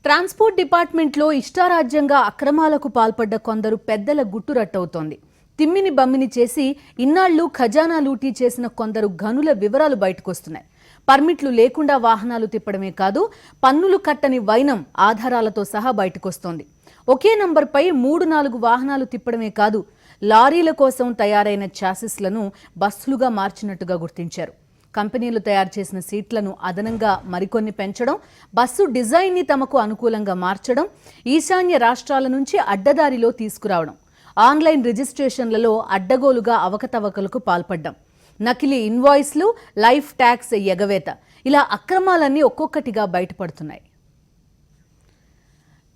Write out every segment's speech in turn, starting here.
Transport డిపార్ట్మెంట్లో ఇష్టారాజ్యంగా అక్రమాలకు పాల్పడ్డ కొందరు పెద్దల గుట్టు రట్టవుతోంది. తిమ్మిని బమ్మిని చేసి ఇన్నాళ్లు ఖజానా లూటీ చేసిన కొందరు ఘనుల వివరాలు బయటకొస్తున్నాయి. పర్మిట్లు లేకుండా వాహనాలు తిప్పడమే కాదు, పన్నులు కట్టని వైనం ఆధారాలతో సహా బయటకొస్తోంది. ఒకే నంబర్పై 3-4 వాహనాలు తిప్పడమే కాదు, లారీల కోసం తయారైన చాసిస్లను బస్సులుగా మార్చినట్టుగా గుర్తించారు. కంపెనీలు తయారు చేసిన సీట్లను అదనంగా మరికొన్ని పెంచడం, బస్సు డిజైన్ని తమకు అనుకూలంగా మార్చడం, ఈశాన్య రాష్ట్రాల నుంచి అడ్డదారిలో తీసుకురావడం, ఆన్లైన్ రిజిస్ట్రేషన్లలో అడ్డగోలుగా అవకతవకలకు పాల్పడ్డం, నకిలీ ఇన్వాయిస్లు, లైఫ్ ట్యాక్స్ ఎగవేత, ఇలా అక్రమాలన్నీ ఒక్కొక్కటిగా బయటపడుతున్నాయి.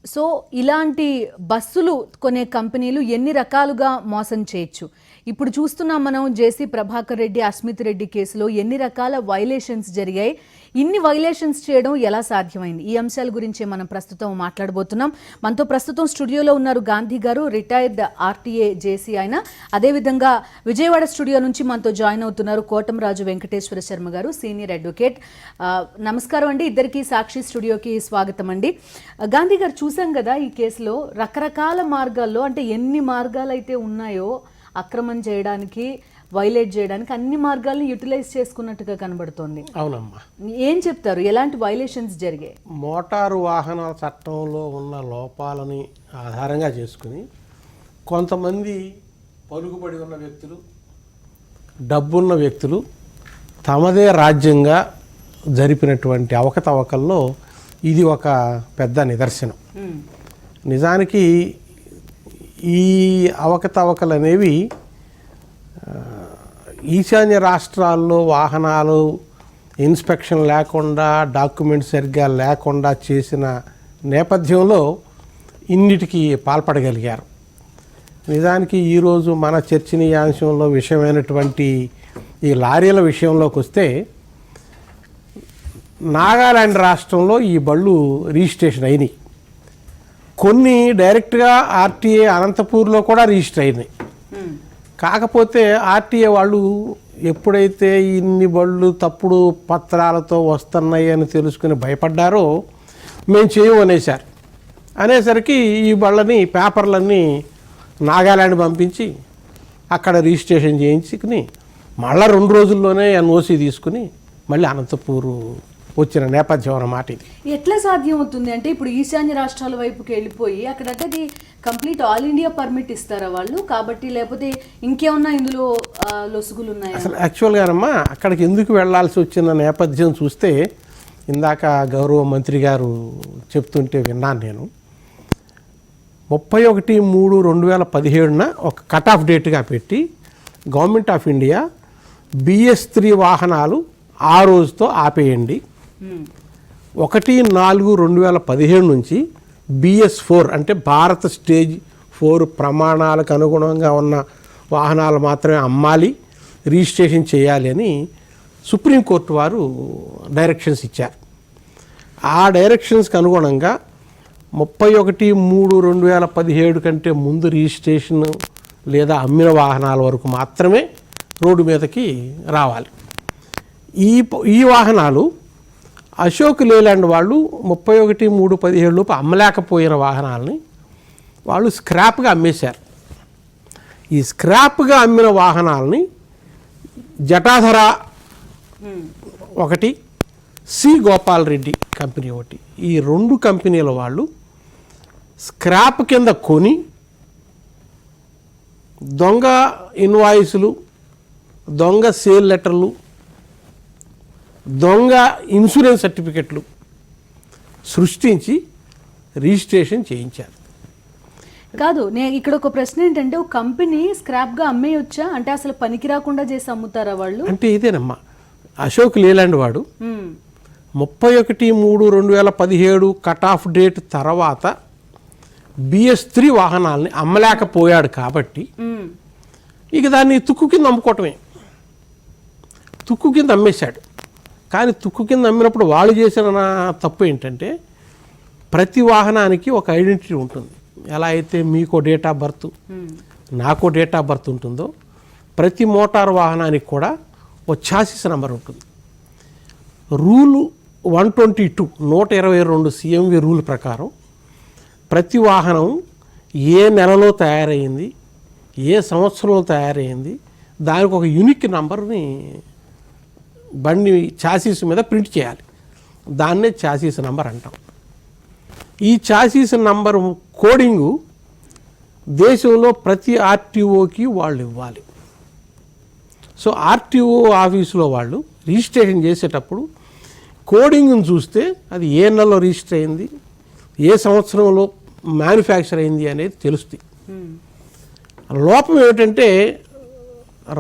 సో ఇలాంటి బస్సులు కొనే కంపెనీలు ఎన్ని రకాలుగా మోసం చేయొచ్చు? ఇప్పుడు చూస్తున్నాం మనం జేసీ ప్రభాకర్ రెడ్డి, అస్మిత్ రెడ్డి కేసులో ఎన్ని రకాల వైలేషన్స్ జరిగాయి, ఇన్ని వైలేషన్స్ చేయడం ఎలా సాధ్యమైంది? ఈ అంశాల గురించే మనం ప్రస్తుతం మాట్లాడబోతున్నాం. మనతో ప్రస్తుతం స్టూడియోలో ఉన్నారు గాంధీ గారు, రిటైర్డ్ ఆర్టీఏ జేసీ ఆయన. అదేవిధంగా విజయవాడ స్టూడియో నుంచి మనతో జాయిన్ అవుతున్నారు కోటంరాజు వెంకటేశ్వర శర్మ గారు, సీనియర్ అడ్వకేట్. నమస్కారం అండి ఇద్దరికి, సాక్షి స్టూడియోకి స్వాగతం అండి. గాంధీ గారు, చూసాం కదా ఈ కేసులో రకరకాల మార్గాల్లో, అంటే ఎన్ని మార్గాలు అయితే ఉన్నాయో అక్రమం చేయడానికి, వైలేట్ చేయడానికి అన్ని మార్గాలను యూటిలైజ్ చేసుకున్నట్టుగా కనబడుతోంది. అవునమ్మా, ఏం చెప్తారు, ఎలాంటి వైలేషన్స్ జరిగాయి? మోటారు వాహనాల చట్టంలో ఉన్న లోపాలని ఆధారంగా చేసుకుని కొంతమంది పలుకుబడి ఉన్న వ్యక్తులు, డబ్బున్న వ్యక్తులు తమదే రాజ్యంగా జరిపినటువంటి అవకతవకల్లో ఇది ఒక పెద్ద నిదర్శనం. నిజానికి ఈ అవకతవకలు అనేవి ఈశాన్య రాష్ట్రాల్లో వాహనాలు ఇన్స్పెక్షన్ లేకుండా, డాక్యుమెంట్స్ సరిగ్గా లేకుండా చేసిన నేపథ్యంలో ఇన్నిటికీ పాల్పడగలిగారు. నిజానికి ఈరోజు మన చర్చనీయాంశంలో విషయమైనటువంటి ఈ లారీల విషయంలోకి వస్తే, నాగాలాండ్ రాష్ట్రంలో ఈ బళ్ళు రిజిస్ట్రేషన్ అయినాయి. కొన్ని డైరెక్ట్గా ఆర్టీఏ అనంతపూర్లో కూడా రిజిస్టర్ అయినాయి. కాకపోతే ఆర్టీఏ వాళ్ళు ఎప్పుడైతే ఇన్ని బళ్ళు తప్పుడు పత్రాలతో వస్తున్నాయి అని తెలుసుకుని భయపడ్డారో, మేము చేయమనేశారు. అనేసరికి ఈ బళ్ళని, పేపర్లన్నీ నాగాలాండ్ పంపించి అక్కడ రిజిస్ట్రేషన్ చేయించుకుని మళ్ళీ 2 రోజుల్లోనే ఎన్ఓసి తీసుకుని మళ్ళీ అనంతపూరు వచ్చిన నేపథ్యం అన్నమాట. ఇది ఎట్లా సాధ్యం అవుతుంది? అంటే ఇప్పుడు ఈశాన్య రాష్ట్రాల వైపుకి వెళ్ళిపోయి అక్కడంటే అది కంప్లీట్ ఆల్ ఇండియా పర్మిట్ ఇస్తారా వాళ్ళు? కాబట్టి లేకపోతే ఇంకేమన్నా ఇందులో లొసుగులు ఉన్నాయా? అసలు యాక్చువల్గానమ్మా అక్కడికి ఎందుకు వెళ్లాల్సి వచ్చిన నేపథ్యం చూస్తే, ఇందాక గౌరవ మంత్రి గారు చెప్తుంటే విన్నాను నేను. 31/3/2017 ఒక కట్ ఆఫ్ డేట్గా పెట్టి గవర్నమెంట్ ఆఫ్ ఇండియా BS3 వాహనాలు ఆ రోజుతో ఆపేయండి, 1/4/2017 నుంచి BS4 అంటే భారత స్టేజ్ 4 ప్రమాణాలకు అనుగుణంగా ఉన్న వాహనాలు మాత్రమే అమ్మాలి, రిజిస్ట్రేషన్ చేయాలి అని సుప్రీంకోర్టు వారు డైరెక్షన్స్ ఇచ్చారు. ఆ డైరెక్షన్స్కి అనుగుణంగా 31/3/2017 కంటే ముందు రిజిస్ట్రేషన్ లేదా అమ్మిన వాహనాల వరకు మాత్రమే రోడ్డు మీదకి రావాలి. ఈ వాహనాలు అశోక్ లేలాండ్ వాళ్ళు 31/3/17 లోపు అమ్మలేకపోయిన వాహనాలని వాళ్ళు స్క్రాప్గా అమ్మేశారు. ఈ స్క్రాప్గా అమ్మిన వాహనాలని జటాధర ఒకటి, సి గోపాల్ రెడ్డి కంపెనీ ఒకటి, ఈ 2 కంపెనీల వాళ్ళు స్క్రాప్ కింద కొని దొంగ ఇన్వాయిస్లు, దొంగ సేల్ లెటర్లు, దొంగ ఇన్సూరెన్స్ సర్టిఫికెట్లు సృష్టించి రిజిస్ట్రేషన్ చేయించారు. కాదు, నేను ఇక్కడ ఒక ప్రశ్న ఏంటంటే, ఒక కంపెనీ స్క్రాప్గా అమ్మేయొచ్చా? అంటే అసలు పనికి రాకుండా చేసి అమ్ముతారా వాళ్ళు? అంటే ఇదేనమ్మా, అశోక్ లేలాండ్ వాడు 31/3/2017 కట్ ఆఫ్ డేట్ తర్వాత BS3 వాహనాలని అమ్మలేకపోయాడు కాబట్టి ఇక దాన్ని తుక్కు కింద అమ్ముకోవటమే. తుక్కు కింద అమ్మేశాడు. కానీ తుక్కు కింద అమ్మినప్పుడు వాళ్ళు చేసిన తప్పు ఏంటంటే, ప్రతి వాహనానికి ఒక ఐడెంటిటీ ఉంటుంది. ఎలా అయితే మీకో డేట్ ఆఫ్ బర్త్, నాకో డేట్ ఆఫ్ బర్త్ ఉంటుందో, ప్రతి మోటార్ వాహనానికి కూడా ఒక ఛాసిస్ నెంబర్ ఉంటుంది. రూలు 122 CMV రూల్ ప్రకారం ప్రతి వాహనం ఏ నెలలో తయారైంది, ఏ సంవత్సరంలో తయారైంది, దానికి ఒక యూనిక్ నంబర్ని బండి చాసీస్ మీద ప్రింట్ చేయాలి. దాన్నే చాసీస్ నంబర్ అంటాం. ఈ చాసీస్ నంబర్ కోడింగు దేశంలో ప్రతి ఆర్టీఓకి వాళ్ళు ఇవ్వాలి. సో ఆర్టీఓ ఆఫీసులో వాళ్ళు రిజిస్ట్రేషన్ చేసేటప్పుడు కోడింగ్ను చూస్తే అది ఏ నెలలో రిజిస్టర్ అయింది, ఏ సంవత్సరంలో మ్యానుఫ్యాక్చర్ అయింది అనేది తెలుస్తుంది. లోపం ఏమిటంటే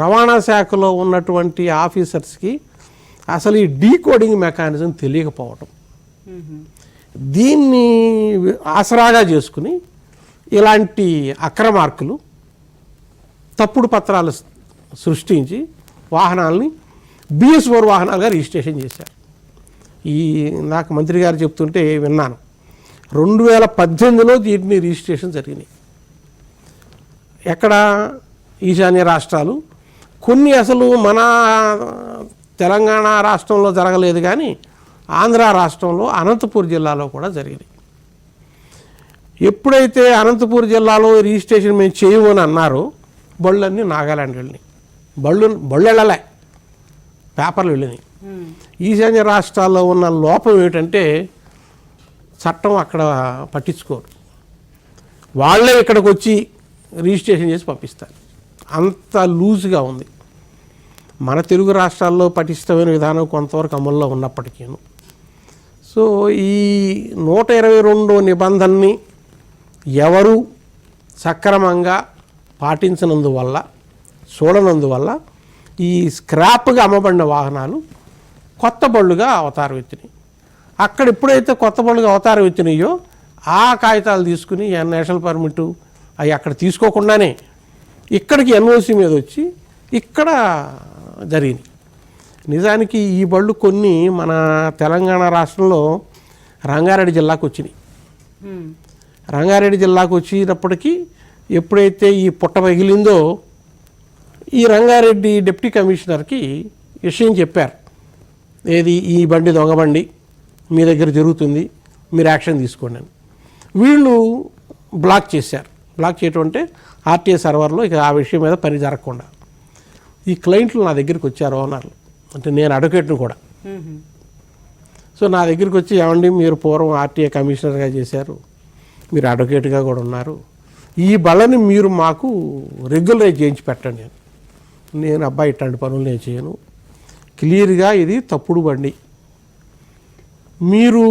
రవాణా శాఖలో ఉన్నటువంటి ఆఫీసర్స్కి అసలు ఈ డీకోడింగ్ మెకానిజం తెలియకపోవటం, దీన్ని ఆసరాగా చేసుకుని ఇలాంటి అక్రమార్కులు తప్పుడు పత్రాలు సృష్టించి వాహనాలని BS4 వాహనాలుగా రిజిస్ట్రేషన్ చేశారు. నాకు మంత్రి గారు చెప్తుంటే విన్నాను. 2018లో దీన్ని రిజిస్ట్రేషన్ జరిగినాయి. ఎక్కడ ఈశాన్య రాష్ట్రాలు, కొన్ని అసలు మన తెలంగాణ రాష్ట్రంలో జరగలేదు, కానీ ఆంధ్ర రాష్ట్రంలో అనంతపూర్ జిల్లాలో కూడా జరిగినాయి. ఎప్పుడైతే అనంతపూర్ జిల్లాలో రిజిస్ట్రేషన్ మేము చేయమని అన్నారో బళ్ళన్నీ నాగాలాండ్ వెళ్ళినాయి. బళ్ళు వెళ్ళలే, పేపర్లు వెళ్ళినాయి. ఈశాన్య రాష్ట్రాల్లో ఉన్న లోపం ఏమిటంటే చట్టం అక్కడ పట్టించుకోరు, వాళ్ళే ఇక్కడికి వచ్చి రిజిస్ట్రేషన్ చేసి పంపిస్తారు. అంత లూజ్గా ఉంది. మన తెలుగు రాష్ట్రాల్లో పటిష్టమైన విధానం కొంతవరకు అమల్లో ఉన్నప్పటికీ, సో ఈ 122 నిబంధనని ఎవరు సక్రమంగా పాటించనందువల్ల, చూడనందువల్ల ఈ స్క్రాప్గా అమ్మబడిన వాహనాలు కొత్త బళ్ళుగా అవతారం ఎత్తినాయి. అక్కడ ఎప్పుడైతే కొత్త బళ్ళుగా అవతారం ఎత్తినాయో ఆ కాగితాలు తీసుకుని నేషనల్ పర్మిట్ అవి అక్కడ తీసుకోకుండానే ఇక్కడికి NOC మీద వచ్చి ఇక్కడ జరిగింది. నిజానికి ఈ బళ్ళు కొన్ని మన తెలంగాణ రాష్ట్రంలో రంగారెడ్డి జిల్లాకు వచ్చినాయి. రంగారెడ్డి జిల్లాకు వచ్చినప్పటికీ ఎప్పుడైతే ఈ పుట్ట పగిలిందో ఈ రంగారెడ్డి డిప్యూటీ కమిషనర్కి విషయం చెప్పారు. ఏది, ఈ బండి దొంగ బండి మీ దగ్గర జరుగుతుంది, మీరు యాక్షన్ తీసుకోండి అని. వీళ్ళు బ్లాక్ చేశారు. బ్లాక్ చేయటం అంటే RTA సర్వర్లో ఇక ఆ విషయం మీద పని జరగకుండా. ఈ క్లయింట్లు నా దగ్గరికి వచ్చారు, ఓనర్లు, అంటే నేను అడ్వకేట్ను కూడా. సో నా దగ్గరికి వచ్చి, ఏమండి మీరు పూర్వం RTA కమిషనర్గా చేశారు, మీరు అడ్వకేట్గా కూడా ఉన్నారు, ఈ బళ్ళని మీరు మాకు రెగ్యులరైజ్ చేయించి పెట్టండి. నేను అబ్బాయి ఇట్లాంటి పనులు నేను చేయను, క్లియర్గా ఇది తప్పుడు బండి, మీరు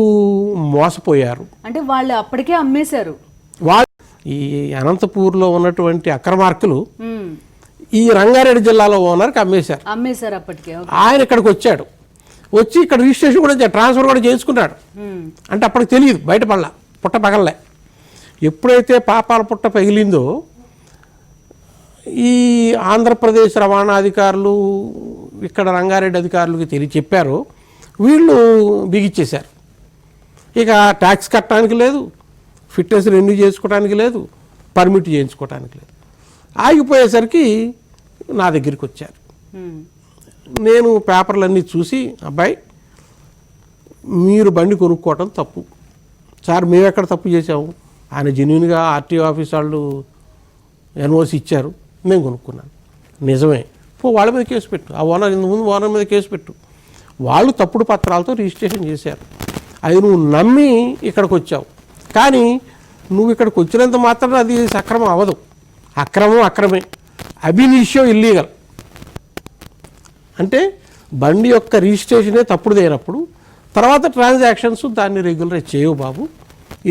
మోసపోయారు. అంటే వాళ్ళు అప్పటికే అమ్మేశారు. వాళ్ళు ఈ అనంతపూర్లో ఉన్నటువంటి అక్రమార్కులు ఈ రంగారెడ్డి జిల్లాలో ఓనర్కి అమ్మేశారు అప్పటికే. ఆయన ఇక్కడికి వచ్చాడు, వచ్చి ఇక్కడ రిజిస్ట్రేషన్ కూడా ట్రాన్స్ఫర్ కూడా చేసుకున్నాడు. అంటే అప్పటికి తెలియదు, బయట పడలా, పుట్ట పగలలే. ఎప్పుడైతే పాపాల పుట్ట పగిలిందో ఈ ఆంధ్రప్రదేశ్ రవాణా అధికారులు ఇక్కడ రంగారెడ్డి అధికారులకి చెప్పారు, వీళ్ళు బిగిచ్చేశారు. ఇక ట్యాక్స్ కట్టడానికి లేదు, ఫిట్నెస్ రెన్యూ చేసుకోవడానికి లేదు, పర్మిట్ చేయించుకోవడానికి లేదు. ఆగిపోయేసరికి నా దగ్గరికి వచ్చారు. నేను పేపర్లన్నీ చూసి, అబ్బాయి మీరు బండి కొనుక్కోవటం తప్పు. సార్ మేము ఎక్కడ తప్పు చేసాము, ఆయన జెన్యూన్గా RTO ఆఫీస్ వాళ్ళు NOC ఇచ్చారు, మేము కొనుక్కున్నాను, నిజమే, వాళ్ళ మీద కేసు పెట్టు, ఆ ఓనర్ ముందు ఓనర్ మీద కేసు పెట్టు. వాళ్ళు తప్పుడు పత్రాలతో రిజిస్ట్రేషన్ చేశారు, అది నువ్వు నమ్మి ఇక్కడికి వచ్చావు. కానీ నువ్వు ఇక్కడికి వచ్చినంత మాత్రం అది సక్రమం అవ్వదు. అక్రమే, అబినిషియో ఇల్లీగల్. అంటే బండి యొక్క రిజిస్ట్రేషనే తప్పుడుదైనప్పుడు తర్వాత ట్రాన్సాక్షన్స్ దాన్ని రెగ్యులరైజ్ చేయవు బాబు,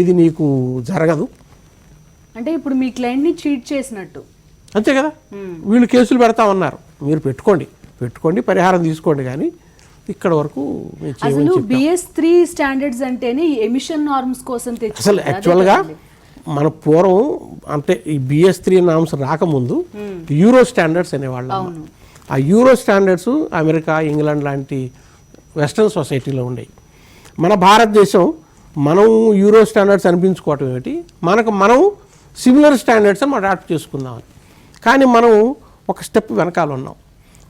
ఇది నీకు జరగదు. అంటే ఇప్పుడు మీ క్లయింట్ని చీట్ చేసినట్టు అంతే కదా. వీళ్ళు కేసులు పెడతామన్నారు, మీరు పెట్టుకోండి పరిహారం తీసుకోండి, కానీ ఇక్కడ వరకు అసలు BS3 స్టాండర్డ్స్ అంటేనే ఎమిషన్ నార్మ్స్ కోసం తెచ్చారు. అసలు యాక్చువల్గా మన పూర్వం అంటే ఈ BS3 నార్మ్స్ రాకముందు యూరో స్టాండర్డ్స్ అనేవాళ్ళు. ఆ యూరో స్టాండర్డ్స్ అమెరికా, ఇంగ్లాండ్ లాంటి వెస్ట్రన్ సొసైటీలో ఉండేవి. మన భారతదేశం మనం యూరో స్టాండర్డ్స్ అనిపించుకోవటం ఏమిటి, మనం సిమిలర్ స్టాండర్డ్స్ అని అడాప్ట్ చేసుకుందామని. కానీ మనం ఒక స్టెప్ వెనకాల ఉన్నాం.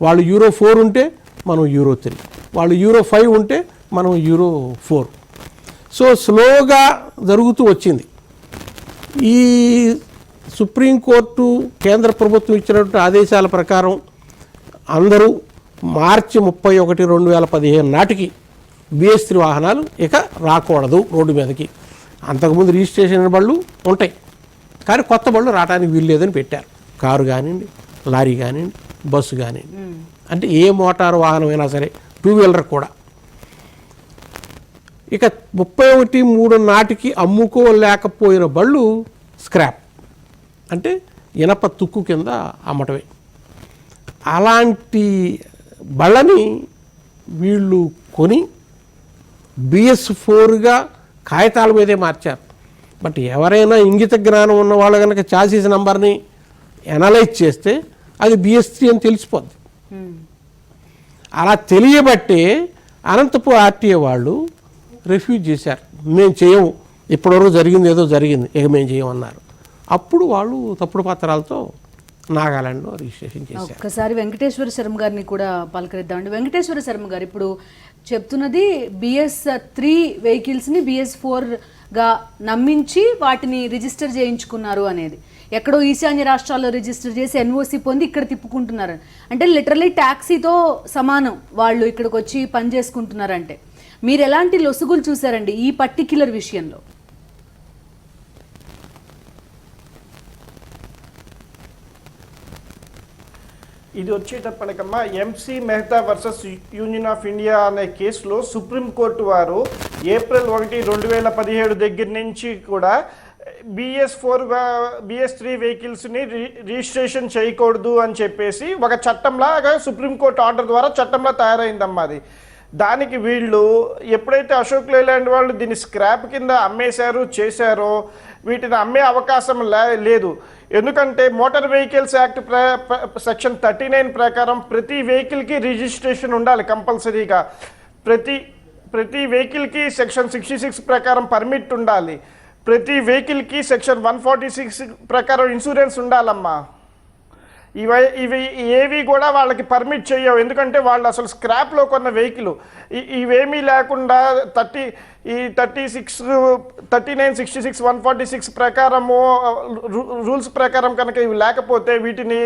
వాళ్ళు Euro 4 ఉంటే మనం Euro 3, వాళ్ళు Euro 5 ఉంటే మనం యూరో 4. సో స్లోగా జరుగుతూ వచ్చింది. ఈ సుప్రీంకోర్టు కేంద్ర ప్రభుత్వం ఇచ్చినటువంటి ఆదేశాల ప్రకారం అందరూ మార్చి 31, 2015 నాటికి BS3 వాహనాలు ఇక రాకూడదు రోడ్డు మీదకి. అంతకుముందు రిజిస్ట్రేషన్ బళ్ళు ఉంటాయి, కానీ కొత్త బళ్ళు రావడానికి వీలు లేదని పెట్టారు. కారు కానివ్వండి, లారీ కానివ్వండి, బస్సు కానివ్వండి, అంటే ఏ మోటారు వాహనమైనా సరే, 2 వీలర్ కూడా. ఇక 31/3 నాటికి అమ్ముకోలేకపోయిన బళ్ళు స్క్రాప్, అంటే ఇనప తుక్కు కింద అమ్మటమే. అలాంటి బళ్ళని వీళ్ళు కొని BS4గా కాగితాల మీదే మార్చారు. బట్ ఎవరైనా ఇంగిత జ్ఞానం ఉన్న వాళ్ళు కనుక చాసీస్ నంబర్ని ఎనలైజ్ చేస్తే అది BS3 అని తెలిసిపోద్ది. అలా తెలియబట్టే అనంతపూర్ RTA వాళ్ళు రిఫ్యూజ్ చేశారు. మేము చేయము, ఇప్పటివరకు జరిగింది ఏదో జరిగింది, ఇక మేము చేయమన్నారు. అప్పుడు వాళ్ళు తప్పుడు పత్రాలతో నాగాలాండ్లో రిజిస్ట్రేషన్ చేశారు. ఒక్కసారి వెంకటేశ్వర శర్మ గారిని కూడా పలకరిద్దామండి. వెంకటేశ్వర శర్మ గారు ఇప్పుడు చెప్తున్నది BS3 వెహికల్స్ని BS4గా నమ్మించి వాటిని రిజిస్టర్ చేయించుకున్నారు అనేది. ఎక్కడో ఈశాన్య రాష్ట్రాల్లో రిజిస్టర్ చేసి NOC పొంది ఇక్కడ తిప్పుకుంటున్నారు. అంటే లిటరలీ ట్యాక్సీతో సమానం వాళ్ళు ఇక్కడికి వచ్చి పని చేసుకుంటున్నారంటే. మీరు ఎలాంటి లొసుగులు చూసారండి ఈ పర్టిక్యులర్ విషయంలో? ఇది వచ్చేటప్పటికమ్మా MC Mehta versus union of India అనే కేసులో సుప్రీంకోర్టు వారు ఏప్రిల్ 1, 2017 దగ్గర నుంచి కూడా BS3 వెహికల్స్ని రిజిస్ట్రేషన్ చేయకూడదు అని చెప్పేసి ఒక చట్టంలాగా సుప్రీంకోర్టు ఆర్డర్ ద్వారా చట్టంలా తయారైందమ్మా అది. దానికి వీళ్ళు ఎప్పుడైతే అశోక్ లేలాండ్ వాళ్ళు దీన్ని స్క్రాప్ కింద చేశారో వీటిని అమ్మే అవకాశం లేదు. ఎందుకంటే మోటార్ వెహికల్స్ యాక్ట్ సెక్షన్ 39 ప్రకారం ప్రతి వెహికల్కి రిజిస్ట్రేషన్ ఉండాలి కంపల్సరీగా. ప్రతి వెహికల్కి సెక్షన్ 66 ప్రకారం పర్మిట్ ఉండాలి. ప్రతి వెహికల్కి సెక్షన్ 146 ప్రకారం ఇన్సూరెన్స్ ఉండాలమ్మా. ఇవి ఏవి కూడా వాళ్ళకి పర్మిట్ చేయవు, ఎందుకంటే వాళ్ళు అసలు స్క్రాప్లో కొన్న వెహికల్. ఇవేమీ లేకుండా 36, 39, 66, 146 ప్రకారము రూల్స్ ప్రకారం కనుక ఇవి లేకపోతే వీటిని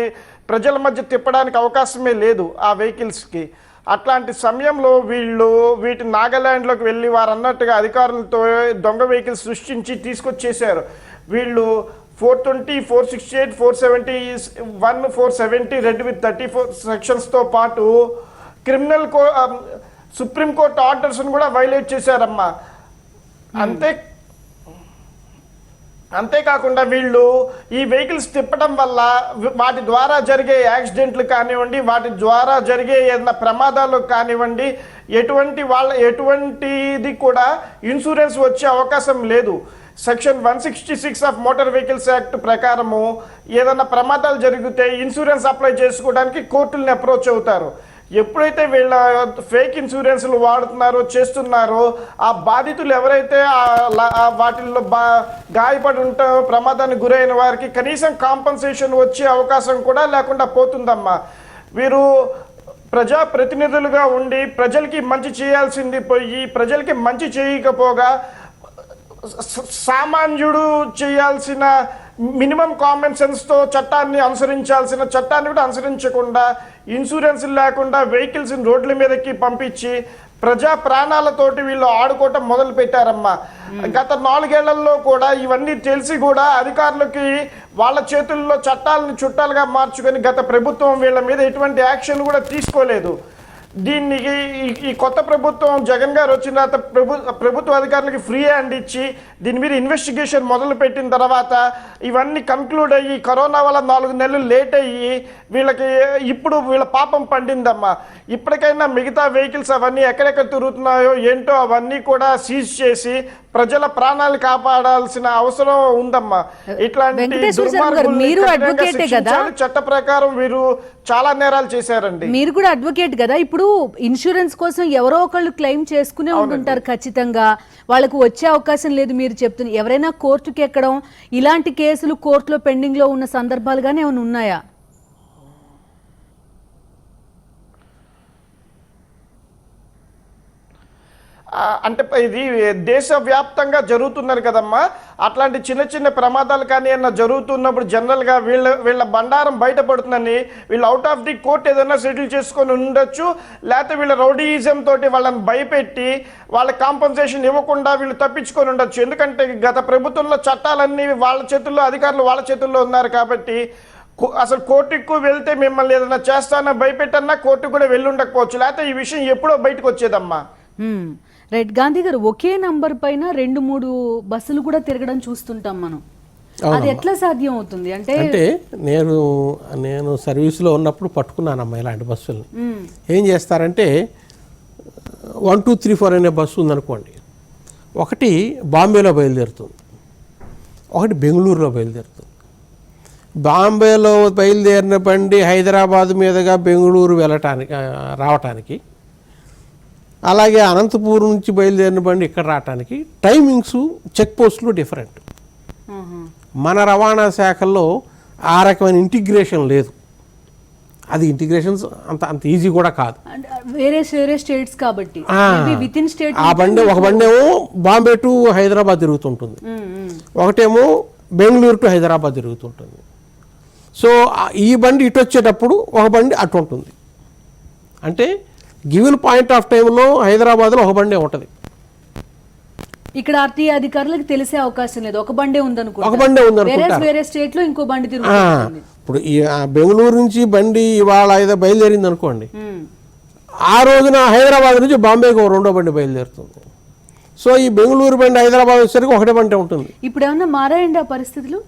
ప్రజల మధ్య తిప్పడానికి అవకాశమే లేదు ఆ వెహికల్స్కి. అట్లాంటి సమయంలో వీటిని నాగాలాండ్లోకి వెళ్ళి వారు అన్నట్టుగా అధికారులతో దొంగ వెహికల్స్ సృష్టించి తీసుకొచ్చేసారు. వీళ్ళు 420, 468, 471, 470 రెడ్ విత్ 34 సెక్షన్స్తో పాటు క్రిమినల్ సుప్రీంకోర్టు ఆర్డర్స్ను కూడా వైలేట్ చేశారమ్మా. అంతేకాకుండా వీళ్ళు ఈ వెహికల్స్ తిప్పడం వల్ల వాటి ద్వారా జరిగే యాక్సిడెంట్లు కానివ్వండి, వాటి ద్వారా జరిగే ఏదైనా ప్రమాదాలు కానివ్వండి, ఎటువంటిది కూడా ఇన్సూరెన్స్ వచ్చే అవకాశం లేదు. Section 166 of motor vehicles act ప్రకారము ఏదైనా ప్రమాదాలు జరిగితే ఇన్సూరెన్స్ అప్లై చేసుకోవడానికి కోర్టుల్ని అప్రోచ్ అవుతారు. ఎప్పుడైతే వీళ్ళ ఫేక్ ఇన్సూరెన్స్లు చేస్తున్నారో ఆ బాధితులు ఎవరైతే వాటిల్లో గాయపడి ఉంటారో, ప్రమాదానికి గురైన వారికి కనీసం కాంపన్సేషన్ వచ్చే అవకాశం కూడా లేకుండా పోతుందమ్మా. వీరు ప్రజాప్రతినిధులుగా ఉండి ప్రజలకి మంచి చేయాల్సింది పోయి ప్రజలకి మంచి చేయకపోగా సామాన్యుడు చేయాల్సిన మినిమం కామన్ సెన్స్తో చట్టాన్ని అనుసరించాల్సిన చట్టాన్ని కూడా అనుసరించకుండా ఇన్సూరెన్స్ లేకుండా వెహికల్స్ని రోడ్ల మీదకి పంపించి ప్రజా ప్రాణాలతోటి వీళ్ళు ఆడుకోవటం మొదలు పెట్టారమ్మా. గత 4 ఏళ్లలో కూడా ఇవన్నీ తెలిసి కూడా అధికారులకి వాళ్ళ చేతుల్లో చట్టాలను చుట్టాలుగా మార్చుకొని గత ప్రభుత్వం వీళ్ళ మీద ఎటువంటి యాక్షన్ కూడా తీసుకోలేదు. దీనికి ఈ కొత్త ప్రభుత్వం జగన్ గారు వచ్చిన తర్వాత ప్రభుత్వ అధికారులకి ఫ్రీ హ్యాండ్ ఇచ్చి దీని మీద ఇన్వెస్టిగేషన్ మొదలు పెట్టిన తర్వాత ఇవన్నీ కంక్లూడ్ అయ్యి కరోనా వల్ల 4 నెలలు లేట్ అయ్యి ఇప్పుడు వీళ్ళ పాపం పండిందమ్మా. ఇప్పటికైనా మిగతా వెహికల్స్ అవన్నీ ఎక్కడెక్కడ తిరుగుతున్నాయో ఏంటో అవన్నీ కూడా సీజ్ చేసి ప్రజల ప్రాణాలు కాపాడాల్సిన అవసరం ఉందమ్మా. ఇట్లాంటి చట్ట ప్రకారం వీరు చాలా నేరాలు చేశారండి. మీరు కూడా అడ్వకేట్ కదా, ఇప్పుడు ఇన్సూరెన్స్ కోసం ఎవరో ఒకళ్ళు క్లెయిమ్ చేసుకునే ఉంటుంటారు ఖచ్చితంగా, వాళ్ళకు వచ్చే అవకాశం లేదు. మీరు చెప్తున్న ఎవరైనా కోర్టుకి ఎక్కడం, ఇలాంటి కేసులు కోర్టులో పెండింగ్ లో ఉన్న సందర్భాలుగానే ఏమైనా ఉన్నాయా? అంటే ఇది దేశవ్యాప్తంగా జరుగుతున్నారు కదమ్మా, అట్లాంటి చిన్న చిన్న ప్రమాదాలు కానీ ఏమన్నా జరుగుతున్నప్పుడు జనరల్గా వీళ్ళ బండారం బయటపడుతుందని వీళ్ళు అవుట్ ఆఫ్ ది కోర్ట్ ఏదైనా సెటిల్ చేసుకొని ఉండొచ్చు, లేకపోతే వీళ్ళ రౌడీయిజం తోటి వాళ్ళని భయపెట్టి వాళ్ళ కాంపన్సేషన్ ఇవ్వకుండా వీళ్ళు తప్పించుకొని ఉండొచ్చు. ఎందుకంటే గత ప్రభుత్వంలో చట్టాలన్నీ వాళ్ళ చేతుల్లో, అధికారులు వాళ్ళ చేతుల్లో ఉన్నారు కాబట్టి అసలు కోర్టుకు వెళ్తే మిమ్మల్ని ఏదైనా చేస్తానో భయపెట్టన్నా కోర్టుకు కూడా వెళ్ళి ఉండకపోవచ్చు, లేకపోతే ఈ విషయం ఎప్పుడో బయటకు వచ్చేదమ్మా. రైట్ గాంధీ గారు, ఒకే నంబర్ పైన 2-3 బస్సులు కూడా తిరగడం చూస్తుంటాం మనం. అది ఎట్లా సాధ్యం అవుతుంది? అంటే నేను సర్వీస్లో ఉన్నప్పుడు పట్టుకున్నానమ్మా ఇలాంటి బస్సుల్ని. ఏం చేస్తారంటే 1, 2, 3, 4 అనే బస్సు ఉందనుకోండి, ఒకటి బాంబేలో బయలుదేరుతుంది, ఒకటి బెంగళూరులో బయలుదేరుతుంది. బాంబేలో బయలుదేరిన బండి హైదరాబాద్ మీదుగా బెంగళూరు రావటానికి, అలాగే అనంతపూర్ నుంచి బయలుదేరిన బండి ఇక్కడ రావటానికి టైమింగ్స్, చెక్ పోస్టులు డిఫరెంట్. మన రవాణా శాఖల్లో ఆ రకమైన ఇంటిగ్రేషన్ లేదు. అది ఇంటిగ్రేషన్స్ అంత ఈజీ కూడా కాదు. వేరే స్టేట్స్ కాబట్టి ఆ బండి, ఒక బండి ఏమో బాంబే టు హైదరాబాద్ తిరుగుతుంటుంది, ఒకటేమో బెంగళూరు టు హైదరాబాద్ తిరుగుతుంటుంది. సో ఈ బండి ఇటు వచ్చేటప్పుడు ఒక బండి అటు ఉంటుంది. అంటే గివెన్ పాయింట్ ఆఫ్ టైంలో హైదరాబాద్లో ఒక బండే ఉంటుంది. ఇక్కడ ఆర్టీఏ అధికారులకు తెలిసే అవకాశం లేదు, ఒక బండే ఉందనుకో, ఒక బండే ఉందనుకుంటారు. వేరే స్టేట్ లో ఇంకో బండి తిరుగుతుంది. ఇప్పుడు ఈ బెంగళూరు నుంచి బండి ఇవాళ ఏదో బయలుదేరింది అనుకోండి, ఆ రోజున హైదరాబాద్ నుంచి బాంబేకి ఒక రెండో బండి బయలుదేరుతుంది. సో ఈ బెంగళూరు బండి హైదరాబాద్ వచ్చేసరికి ఒకటే బండి ఉంటుంది. ఇప్పుడు ఏమన్నా మారాయండి ఆ పరిస్థితులు?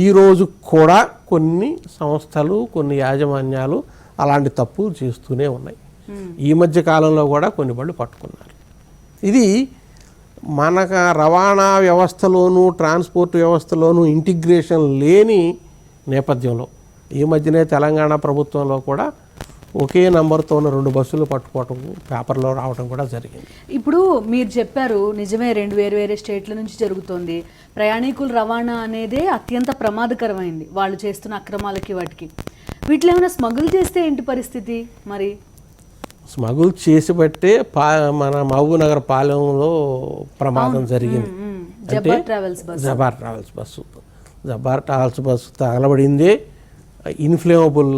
ఈ రోజు కూడా కొన్ని సంస్థలు, కొన్ని యాజమాన్యాలు అలాంటి తప్పులు చేస్తూనే ఉన్నాయి. ఈ మధ్య కాలంలో కూడా కొన్ని బళ్ళు పట్టుకున్నారు. ఇది మనకు రవాణా వ్యవస్థలోనూ ట్రాన్స్పోర్ట్ వ్యవస్థలోనూ ఇంటిగ్రేషన్ లేని నేపథ్యంలో ఈ మధ్యనే తెలంగాణ ప్రభుత్వంలో కూడా ఒకే నంబర్తో ఉన్న 2 బస్సులు పట్టుకోవటం పేపర్లో రావడం కూడా జరిగింది. ఇప్పుడు మీరు చెప్పారు నిజమే, 2 వేరే స్టేట్ల నుంచి జరుగుతోంది. ప్రయాణికుల రవాణా అనేదే అత్యంత ప్రమాదకరమైంది వాళ్ళు చేస్తున్న అక్రమాలకి వాటికి. వీటిలో ఏమైనా స్మగుల్ చేస్తే ఏంటి పరిస్థితి? మరి స్మగుల్ చేసి బట్టే మన మహబూబ్ నగర్ పాలెంలో ప్రమాదం జరిగింది. జబార్ ట్రావెల్స్ బస్సు తగలబడిందే ఇన్ఫ్లేమబుల్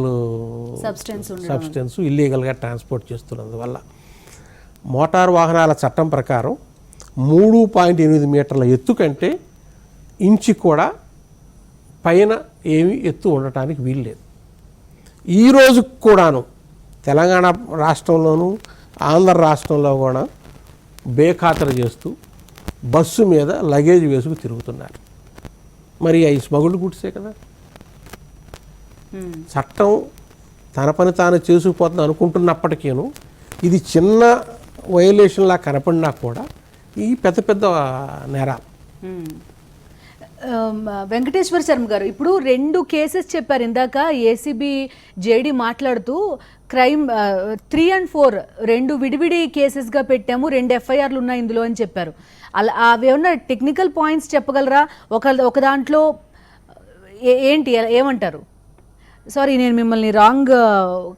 సబ్స్టెన్స్ ఇల్లీగల్గా ట్రాన్స్పోర్ట్ చేస్తున్నందువల్ల. మోటార్ వాహనాల చట్టం ప్రకారం 3.8 మీటర్ల ఎత్తు కంటే ఇంచు కూడా పైన ఏమీ ఎత్తు ఉండటానికి వీల్లేదు. ఈరోజు కూడాను తెలంగాణ రాష్ట్రంలోనూ ఆంధ్ర రాష్ట్రంలో కూడా బేఖాతరు చేస్తూ బస్సు మీద లగేజ్ వేసుకు తిరుగుతున్నారు. మరి అవి స్మగుల్డ్ గుడ్సే కదా. చట్టం తన పని తాను చేసుకుపోతుంది అనుకుంటున్నప్పటికీను ఇది చిన్న వయలేషన్లా కనపడినా కూడా ఈ పెద్ద నేరాలు. వెంకటేశ్వర శర్మ గారు, ఇప్పుడు 2 కేసెస్ చెప్పారు ఇందాక. ఏసీబీ జేడీ మాట్లాడుతూ క్రైమ్ 3 and 4 2 విడివిడి కేసెస్గా పెట్టాము, 2 FIRలు ఉన్నాయి ఇందులో అని చెప్పారు. అలా అవి ఏమన్నా టెక్నికల్ పాయింట్స్ చెప్పగలరా? ఒక దాంట్లో ఏంటి, ఏమంటారు? సారీ, నేను మిమ్మల్ని రాంగ్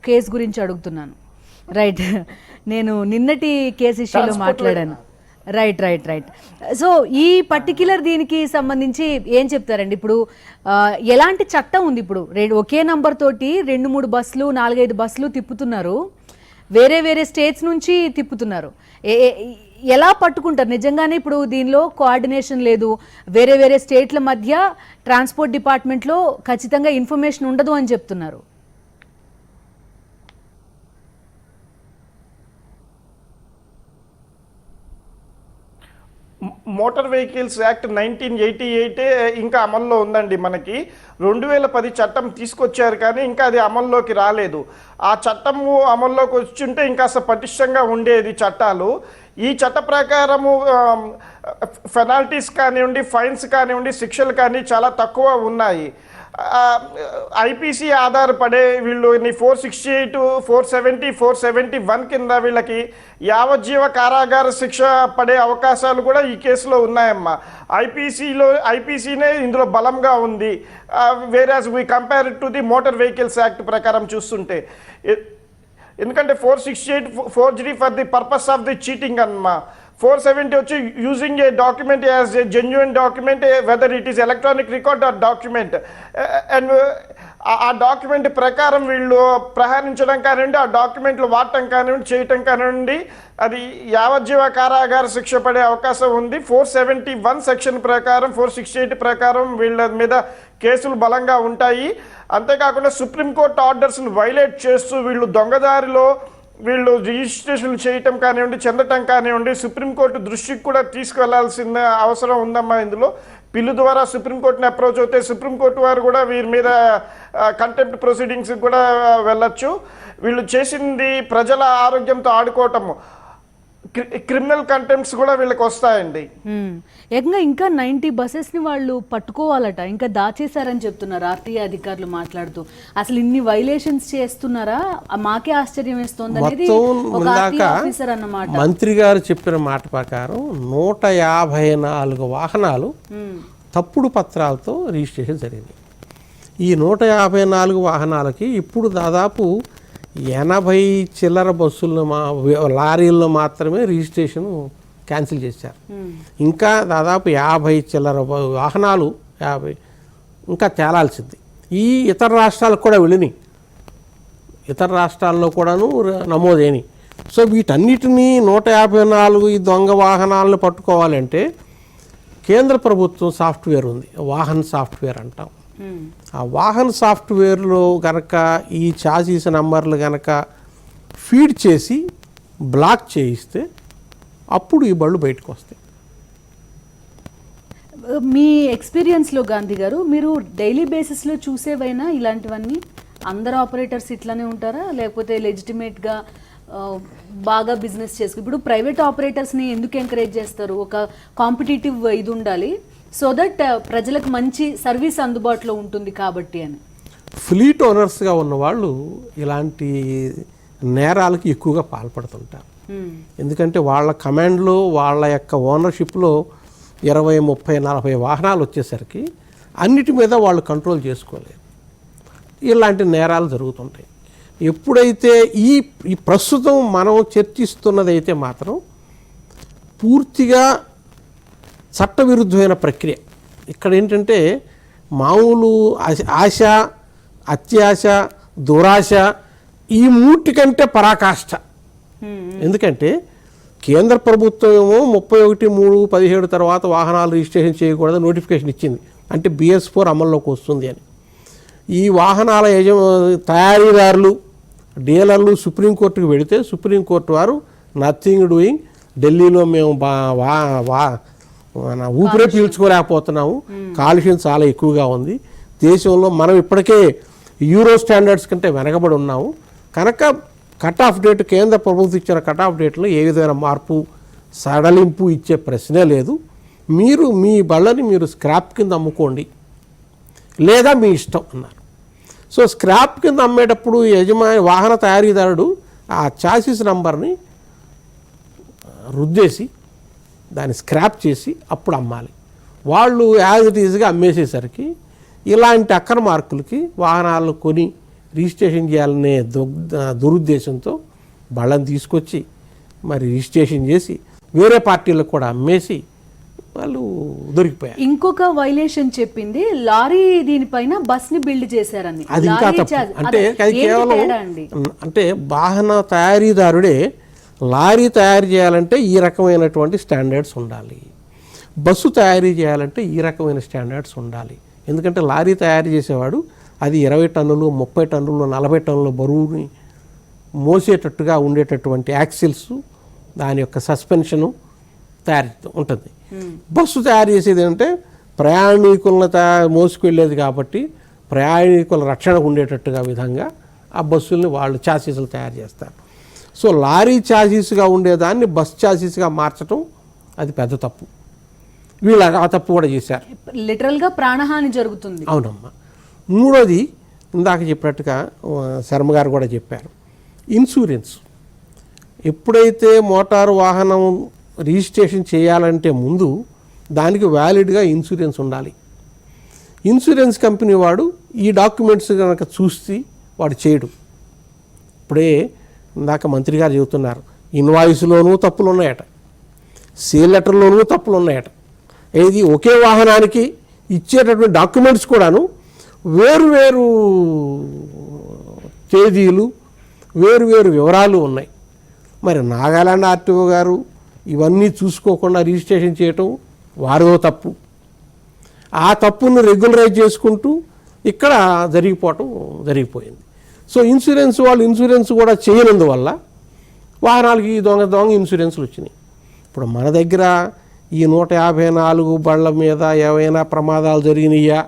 కేసు గురించి అడుగుతున్నాను. రైట్, నేను నిన్నటి కేసు ఇష్యూలో మాట్లాడాను. రైట్. సో ఈ పర్టిక్యులర్ దీనికి సంబంధించి ఏం చెప్తారండి? ఇప్పుడు ఎలాంటి చట్టం ఉంది? ఇప్పుడు ఒకే నంబర్ తోటి 2-3 బస్సులు 4-5 బస్సులు తిప్పుతున్నారు, వేరే స్టేట్స్ నుంచి తిప్పుతున్నారు. ఎలా పట్టుకుంటారు? నిజంగానే ఇప్పుడు దీనిలో కోఆర్డినేషన్ లేదు, వేరే స్టేట్ల మధ్య ట్రాన్స్పోర్ట్ డిపార్ట్మెంట్లో ఖచ్చితంగా ఇన్ఫర్మేషన్ ఉండదు అని చెప్తున్నారు. మోటార్ వెహికల్స్ యాక్ట్ 1988 ఇంకా అమల్లో ఉందండి. మనకి 2010 చట్టం తీసుకొచ్చారు కానీ ఇంకా అది అమల్లోకి రాలేదు. ఆ చట్టము అమల్లోకి వచ్చుంటే ఇంకాస్త పటిష్టంగా ఉండేది చట్టాలు. ఈ చట్ట ప్రకారము పెనాల్టీస్ కానివ్వండి, ఫైన్స్ కానివ్వండి, శిక్షలు కానీ చాలా తక్కువ ఉన్నాయి. ఐపీసీ ఆధారపడే వీళ్ళు 468, 470, 471 కింద వీళ్ళకి యావజ్జీవ కారాగార శిక్ష పడే అవకాశాలు కూడా ఈ కేసులో ఉన్నాయమ్మా. ఐపీసీనే ఇందులో బలంగా ఉంది. Whereas we compare to the motor vehicles act ప్రకారం చూస్తుంటే. ఎందుకంటే 468 forgery for the purpose of the cheating అమ్మా. 470 వచ్చి using a document as a genuine document whether it is electronic record or document and ఆ డాక్యుమెంట్ ప్రకారం వీళ్ళు ప్రయాణించడం కానివ్వండి, ఆ డాక్యుమెంట్లు వాడటం కానివ్వండి, చేయటం కానివ్వండి, అది యావజ్జీవ కారాగార శిక్ష పడే అవకాశం ఉంది. 471 సెక్షన్ ప్రకారం 468 ప్రకారం వీళ్ళ మీద కేసులు బలంగా ఉంటాయి. అంతేకాకుండా సుప్రీంకోర్టు ఆర్డర్స్ని వైలేట్ చేస్తూ వీళ్ళు దొంగదారిలో వీళ్ళు రిజిస్ట్రేషన్ చేయటం కానివ్వండి, చెందటం కానివ్వండి, సుప్రీంకోర్టు దృష్టికి కూడా తీసుకువెళ్లాల్సిన అవసరం ఉందమ్మా. ఇందులో పిల్లు ద్వారా సుప్రీంకోర్టుని అప్రోచ్ అవుతే సుప్రీంకోర్టు వారు కూడా వీరి మీద కంటెంప్ట్ ప్రొసీడింగ్స్ కూడా వెళ్ళొచ్చు. వీళ్ళు చేసింది ప్రజల ఆరోగ్యంతో ఆడుకోవటము, క్రిమినల్ కంటెంప్ట్స్ కూడా వీళ్ళకి వస్తాయండి. ఏకంగా ఇంకా 90 బసెస్ని వాళ్ళు పట్టుకోవాలట, ఇంకా దాచేశారని చెప్తున్నారు ఆర్టీఏ అధికారులు మాట్లాడుతూ. అసలు ఇన్ని వైలేషన్స్ చేస్తున్నారా, మాకే ఆశ్చర్యం వేస్తోంది అనేది ఒక ఆర్టీఏ ఆఫీసర్ అన్నమాట. మంత్రి గారు చెప్పిన మాట ప్రకారం 154 వాహనాలు తప్పుడు పత్రాలతో రిజిస్ట్రేషన్ జరిగింది. ఈ 154 వాహనాలకి ఇప్పుడు దాదాపు 80 చిల్లర బస్సులను లారీల్లో మాత్రమే రిజిస్ట్రేషన్ క్యాన్సిల్ చేశారు. ఇంకా దాదాపు 50 చిల్లర వాహనాలు 50 ఇంకా తేలాల్సింది. ఈ ఇతర రాష్ట్రాలకు కూడా వెళ్ళినాయి, ఇతర రాష్ట్రాల్లో కూడాను నమోదైనవి. సో వీటన్నిటినీ 154 ఈ దొంగ వాహనాలను పట్టుకోవాలంటే కేంద్ర ప్రభుత్వం సాఫ్ట్వేర్ ఉంది, వాహన్ సాఫ్ట్వేర్ అంటాం. ఆ వాహన్ సాఫ్ట్వేర్లో కనుక ఈ చాసీస్ నంబర్లు కనుక ఫీడ్ చేసి బ్లాక్ చేయిస్తే అప్పుడు ఈ బళ్ళు బయటకు వస్తాయి. మీ ఎక్స్పీరియన్స్లో గాంధీ గారు, మీరు డైలీ బేసిస్లో చూసేవైనా ఇలాంటివన్నీ అందరు ఆపరేటర్స్ ఇట్లానే ఉంటారా, లేకపోతే లెజిటిమేట్గా బాగా బిజినెస్ చేసుకు? ఇప్పుడు ప్రైవేట్ ఆపరేటర్స్ని ఎందుకు ఎంకరేజ్ చేస్తారు? ఒక కాంపిటేటివ్ ఇది ఉండాలి, సో దట్ ప్రజలకు మంచి సర్వీస్ అందుబాటులో ఉంటుంది కాబట్టి అని. ఫ్లీట్ ఓనర్స్గా ఉన్నవాళ్ళు ఇలాంటి నేరాలకు ఎక్కువగా పాల్పడుతుంటారు. ఎందుకంటే వాళ్ళ కమాండ్లో వాళ్ళ యొక్క ఓనర్షిప్లో 20, 30, 40 వాహనాలు వచ్చేసరికి అన్నిటి మీద వాళ్ళు కంట్రోల్ చేసుకోలేరు, ఇలాంటి నేరాలు జరుగుతుంటాయి. ఎప్పుడైతే ఈ ప్రస్తుతం మనం చర్చిస్తున్నదైతే మాత్రం పూర్తిగా చట్టవిరుద్ధమైన ప్రక్రియ. ఇక్కడ ఏంటంటే మామూలు ఆశ, అత్యాశ, దురాశ ఈ మూటి కంటే పరాకాష్ట. ఎందుకంటే కేంద్ర ప్రభుత్వం ఏమో 31/3/17 తర్వాత వాహనాలు రిజిస్ట్రేషన్ చేయకూడదు నోటిఫికేషన్ ఇచ్చింది, అంటే BS4 అమల్లోకి వస్తుంది అని. ఈ వాహనాల తయారీదారులు, డీలర్లు సుప్రీంకోర్టుకు వెళితే సుప్రీంకోర్టు వారు నథింగ్ డూయింగ్, ఢిల్లీలో మేము ఊపిరే పీల్చుకోలేకపోతున్నాము, కాలుష్యం చాలా ఎక్కువగా ఉంది, దేశంలో మనం ఇప్పటికే యూరో స్టాండర్డ్స్ కంటే వెనకబడి ఉన్నాము, కనుక కట్ ఆఫ్ డేట్ కేంద్ర ప్రభుత్వం ఇచ్చిన కట్ ఆఫ్ డేట్లో ఏ విధమైన మార్పు సడలింపు ఇచ్చే ప్రశ్నే లేదు, మీరు మీ బళ్ళని మీరు స్క్రాప్ కింద అమ్ముకోండి లేదా మీ ఇష్టం అన్నారు. సో స్క్రాప్ కింద అమ్మేటప్పుడు వాహన తయారీదారుడు ఆ చాసిస్ నంబర్ని రుద్దేసి దాన్ని స్క్రాప్ చేసి అప్పుడు అమ్మాలి. వాళ్ళు యాజ్ ఇట్ ఈజ్గా అమ్మేసేసరికి ఇలాంటి అక్రమార్కులకి వాహనాలు కొని రిజిస్ట్రేషన్ చేయాలనే దురుద్దేశంతో బళ్ళని తీసుకొచ్చి మరి రిజిస్ట్రేషన్ చేసి వేరే పార్టీలకు కూడా అమ్మేసి వాళ్ళు దొరికిపోయారు. ఇంకొక వైలేషన్ చెప్పింది లారీ దీనిపైన బస్ ని బిల్డ్ చేశారని. అది ఇంకా తప్పు. అంటే అది కేవలం అంటే వాహన తయారీదారుడే లారీ తయారు చేయాలంటే ఈ రకమైనటువంటి స్టాండర్డ్స్ ఉండాలి, బస్సు తయారీ చేయాలంటే ఈ రకమైన స్టాండర్డ్స్ ఉండాలి. ఎందుకంటే లారీ తయారు చేసేవాడు అది 20 టన్నులు, 30 టన్నులు, 40 టన్నుల బరువుని మోసేటట్టుగా ఉండేటటువంటి యాక్సిల్స్, దాని యొక్క సస్పెన్షను తయారు ఉంటుంది. బస్సు తయారు చేసేది అంటే ప్రయాణికులను మోసుకెళ్ళేది కాబట్టి ప్రయాణికుల రక్షణ ఉండేటట్టుగా విధంగా ఆ బస్సుల్ని వాళ్ళు చాసీసులు తయారు చేస్తారు. సో లారీ చాసీస్గా ఉండేదాన్ని బస్ చాసీస్గా మార్చడం అది పెద్ద తప్పు. వీళ్ళు ఆ తప్పు కూడా చేశారు, లిటరల్గా ప్రాణహాని జరుగుతుంది. అవునమ్మా. మూడోది ఇందాక చెప్పినట్టుగా శర్మ గారు కూడా చెప్పారు, ఇన్సూరెన్స్. ఎప్పుడైతే మోటారు వాహనం రిజిస్ట్రేషన్ చేయాలంటే ముందు దానికి వ్యాలిడ్గా ఇన్సూరెన్స్ ఉండాలి. ఇన్సూరెన్స్ కంపెనీ వాడు ఈ డాక్యుమెంట్స్ కనుక చూసి వాడు చేయడు. ఇప్పుడే ఇందాక మంత్రి గారు చెబుతున్నారు ఇన్వాయిస్లోనూ తప్పులు ఉన్నాయట, సేల్ లెటర్లోనూ తప్పులు ఉన్నాయట. ఏది ఒకే వాహనానికి ఇచ్చేటటువంటి డాక్యుమెంట్స్ కూడాను వేరు వేరు తేదీలు వేరు వేరు వివరాలు ఉన్నాయి. మరి నాగాలాండ్ ఆర్టీఓ గారు ఇవన్నీ చూసుకోకుండా రిజిస్ట్రేషన్ చేయటం వారిదో తప్పు. ఆ తప్పును రెగ్యులరైజ్ చేసుకుంటూ ఇక్కడ జరిగిపోయింది. సో ఇన్సూరెన్స్ వాళ్ళు ఇన్సూరెన్స్ కూడా చేయనందువల్ల వాహనాలకి దొంగ ఇన్సూరెన్స్లు వచ్చినాయి. ఇప్పుడు మన దగ్గర ఈ 154 బళ్ళ మీద ఏవైనా ప్రమాదాలు జరిగినాయా,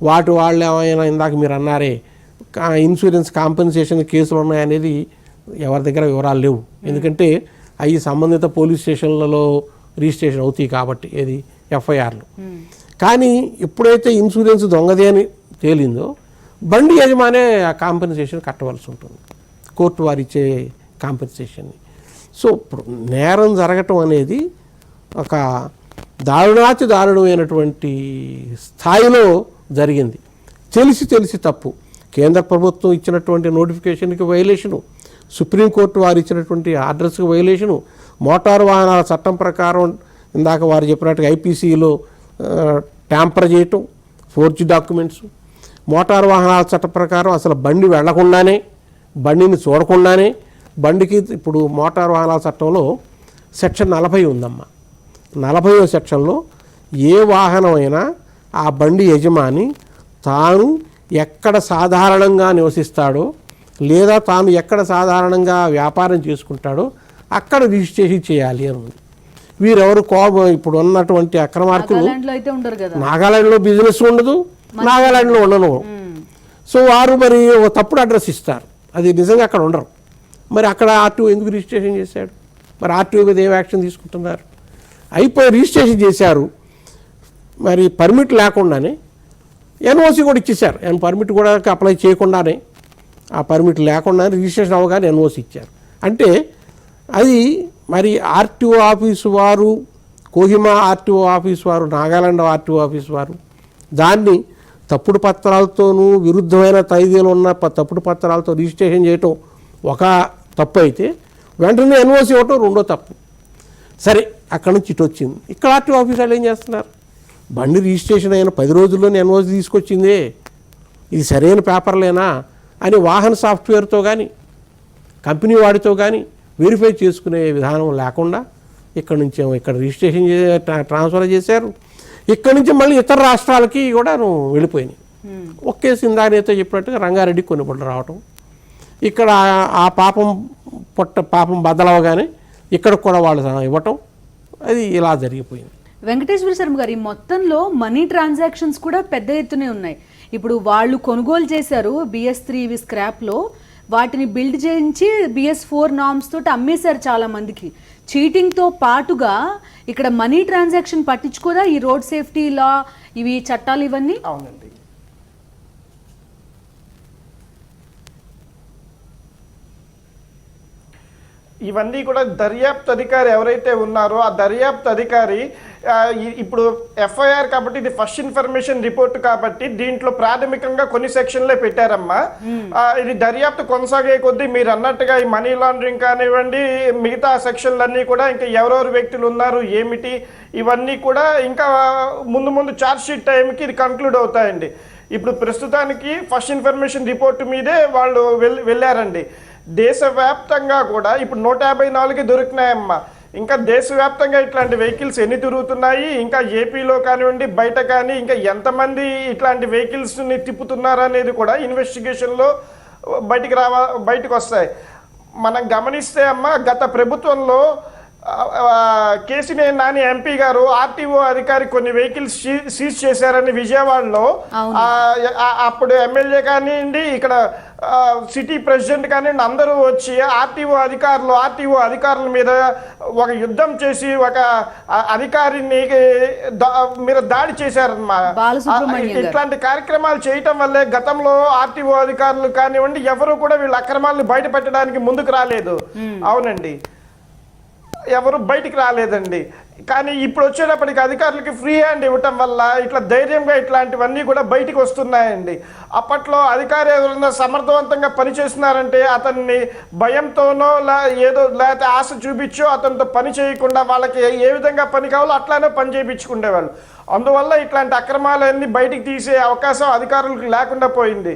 వాటి వాళ్ళు ఏమైనా ఇందాక మీరు అన్నారే ఇన్సూరెన్స్ కాంపెన్సేషన్ కేసులు ఉన్నాయనేది ఎవరి దగ్గర వివరాలు లేవు. ఎందుకంటే అవి సంబంధిత పోలీస్ స్టేషన్లలో రిజిస్ట్రేషన్ అవుతాయి కాబట్టి ఏది ఎఫ్ఐఆర్లు. కానీ ఎప్పుడైతే ఇన్సూరెన్స్ దొంగదే అని తేలిందో బండి యజమానే ఆ కాంపెన్సేషన్ కట్టవలసి ఉంటుంది, కోర్టు వారు ఇచ్చే కాంపెన్సేషన్ని. సో ఇప్పుడు నేరం జరగటం అనేది ఒక దారుణమైనటువంటి స్థాయిలో జరిగింది. తెలిసి తప్పు. కేంద్ర ప్రభుత్వం ఇచ్చినటువంటి నోటిఫికేషన్కి వైలేషను, సుప్రీంకోర్టు వారు ఇచ్చినటువంటి ఆర్డర్స్కి వైలేషను, మోటారు వాహనాల చట్టం ప్రకారం ఇందాక వారు చెప్పినట్టుగా ఐపీసీలో ట్యాంపర్ చేయటం, ఫోర్జీ డాక్యుమెంట్స్, మోటారు వాహనాల చట్టం ప్రకారం అసలు బండి వెళ్లకుండానే బండిని చూడకుండానే బండికి ఇప్పుడు మోటారు వాహనాల చట్టంలో సెక్షన్ 40 ఉందమ్మా. 40వ సెక్షన్లో ఏ వాహనమైనా ఆ బండి యజమాని తాను ఎక్కడ సాధారణంగా నివసిస్తాడో లేదా తాను ఎక్కడ సాధారణంగా వ్యాపారం చేసుకుంటాడో అక్కడ రిజిస్ట్రేషన్ చేయాలి అని ఉంది. వీరెవరు ఇప్పుడు ఉన్నటువంటి అక్రమార్కులు నాగాలాండ్లో బిజినెస్ ఉండదు, నాగాలాండ్లో ఉండను. సో వారు మరి తప్పుడు అడ్రస్ ఇస్తారు, అది నిజంగా అక్కడ ఉండరు. మరి అక్కడ ఆర్టీఓ ఎందుకు రిజిస్ట్రేషన్ చేశాడు? మరి ఆర్టీఓ మీద ఏం యాక్షన్ తీసుకుంటున్నారు? అయిపోయి రిజిస్ట్రేషన్ చేశారు, మరి పర్మిట్ లేకుండానే ఎన్ఓసి కూడా ఇచ్చేశారు. పర్మిట్ కూడా అప్లై చేయకుండానే ఆ పర్మిట్ లేకుండానే రిజిస్ట్రేషన్ అవ్వగానే ఎన్ఓసి ఇచ్చారు. అంటే అది మరి ఆర్టీఓ ఆఫీసు వారు, కోహిమా ఆర్టీఓ ఆఫీసు వారు, నాగాలాండ్ ఆర్టీఓ ఆఫీసు వారు దాన్ని తప్పుడు పత్రాలతోనూ విరుద్ధమైన తైదీలు ఉన్న తప్పుడు పత్రాలతో రిజిస్ట్రేషన్ చేయటం ఒక తప్పు అయితే, వెంటనే ఎన్ఓసి ఇవ్వటం రెండో తప్పు. సరే, అక్కడి నుంచి ఇటు వచ్చింది. ఇక్కడ ఆర్టీఓ ఆఫీస్ వాళ్ళు ఏం చేస్తున్నారు? బండి రిజిస్ట్రేషన్ అయిన 10 రోజుల్లోనే ఎన్ఓసి తీసుకొచ్చిందే, ఇది సరైన పేపర్లేనా అని వాహన సాఫ్ట్వేర్తో కానీ కంపెనీ వాడితో కానీ వెరిఫై చేసుకునే విధానం లేకుండా ఇక్కడ నుంచి ఇక్కడ రిజిస్ట్రేషన్ ట్రాన్స్ఫర్ చేశారు. ఇక్కడి నుంచి మళ్ళీ ఇతర రాష్ట్రాలకి కూడా వెళ్ళిపోయినాయి. ఒక కేసు ఇందాకైతే చెప్పినట్టుగా రంగారెడ్డికి కొన్ని పళ్ళు రావటం, ఇక్కడ ఆ పాపం బద్దలవగానే ఇక్కడ కూడా వాళ్ళు ఇవ్వటం, అది ఇలా జరిగిపోయింది. వెంకటేశ్వర శర్మ గారు, ఈ మొత్తంలో మనీ ట్రాన్సాక్షన్స్ కూడా పెద్ద ఎత్తునే ఉన్నాయి. ఇప్పుడు వాళ్ళు కొనుగోలు చేశారు BS3 స్క్రాప్లో, వాటిని బిల్డ్ చేయించి BS4 నార్మ్స్ తోటి అమ్మేశారు చాలా మందికి. చీటింగ్తో పాటుగా ఇక్కడ మనీ ట్రాన్సాక్షన్ పట్టించుకోదా ఈ రోడ్ సేఫ్టీ లా ఇవి చట్టాలు ఇవన్నీ? అవునండి. ఇవన్నీ కూడా దర్యాప్తు అధికారి ఎవరైతే ఉన్నారో ఆ దర్యాప్తు అధికారి ఇప్పుడు ఎఫ్ఐఆర్ కాబట్టి ఇది ఫస్ట్ ఇన్ఫర్మేషన్ రిపోర్ట్ కాబట్టి దీంట్లో ప్రాథమికంగా కొన్ని సెక్షన్లే పెట్టారమ్మా. ఇది దర్యాప్తు కొనసాగే కొద్దీ మీరు అన్నట్టుగా ఈ మనీ లాండరింగ్ కానివ్వండి, మిగతా సెక్షన్లన్నీ కూడా ఇంకా ఎవరెవరు వ్యక్తులు ఉన్నారు ఏమిటి ఇవన్నీ కూడా ఇంకా ముందు ఛార్జ్ షీట్ టైంకి ఇది కంక్లూడ్ అవుతాయండి. ఇప్పుడు ప్రస్తుతానికి ఫస్ట్ ఇన్ఫర్మేషన్ రిపోర్ట్ మీదే వాళ్ళు వెళ్ళారండి. దేశవ్యాప్తంగా కూడా ఇప్పుడు 154 దొరికినాయమ్మా. ఇంకా దేశవ్యాప్తంగా ఇట్లాంటి వెహికల్స్ ఎన్ని తిరుగుతున్నాయి, ఇంకా ఏపీలో కానివ్వండి బయట కానీ ఇంకా ఎంతమంది ఇట్లాంటి వెహికల్స్ని తిప్పుతున్నారు అనేది కూడా ఇన్వెస్టిగేషన్లో బయటకు వస్తాయి. మనం గమనిస్తే అమ్మ, గత ప్రభుత్వంలో కేసినేని నాని ఎంపీ గారు ఆర్టీఓ అధికారి కొన్ని వెహికల్స్ సీజ్ చేశారని విజయవాడలో, అప్పుడు ఎమ్మెల్యే కానివ్వండి ఇక్కడ సిటీ ప్రెసిడెంట్ కానివ్వండి అందరూ వచ్చి ఆర్టీఓ అధికారుల మీద ఒక యుద్ధం చేసి ఒక అధికారిని మీద దాడి చేశారన్నమాట. ఇట్లాంటి కార్యక్రమాలు చేయటం వల్లే గతంలో ఆర్టీఓ అధికారులు కానివ్వండి ఎవరు కూడా వీళ్ళ అక్రమాలను బయట పెట్టడానికి ముందుకు రాలేదు. అవునండి, ఎవరు బయటికి రాలేదండి. కానీ ఇప్పుడు వచ్చేటప్పటికి అధికారులకి ఫ్రీ హ్యాండ్ ఇవ్వటం వల్ల ఇట్లా ధైర్యంగా ఇట్లాంటివన్నీ కూడా బయటికి వస్తున్నాయండి. అప్పట్లో అధికారి ఎవరైనా సమర్థవంతంగా పనిచేస్తున్నారంటే అతన్ని భయంతోనో లేకపోతే ఆశ చూపించో అతనితో పని చేయకుండా వాళ్ళకి ఏ విధంగా పని కావాలో అట్లానే పని చేయించుకునేవాళ్ళు. అందువల్ల ఇట్లాంటి అక్రమాలన్నీ బయటికి తీసే అవకాశం అధికారులకు లేకుండా పోయింది.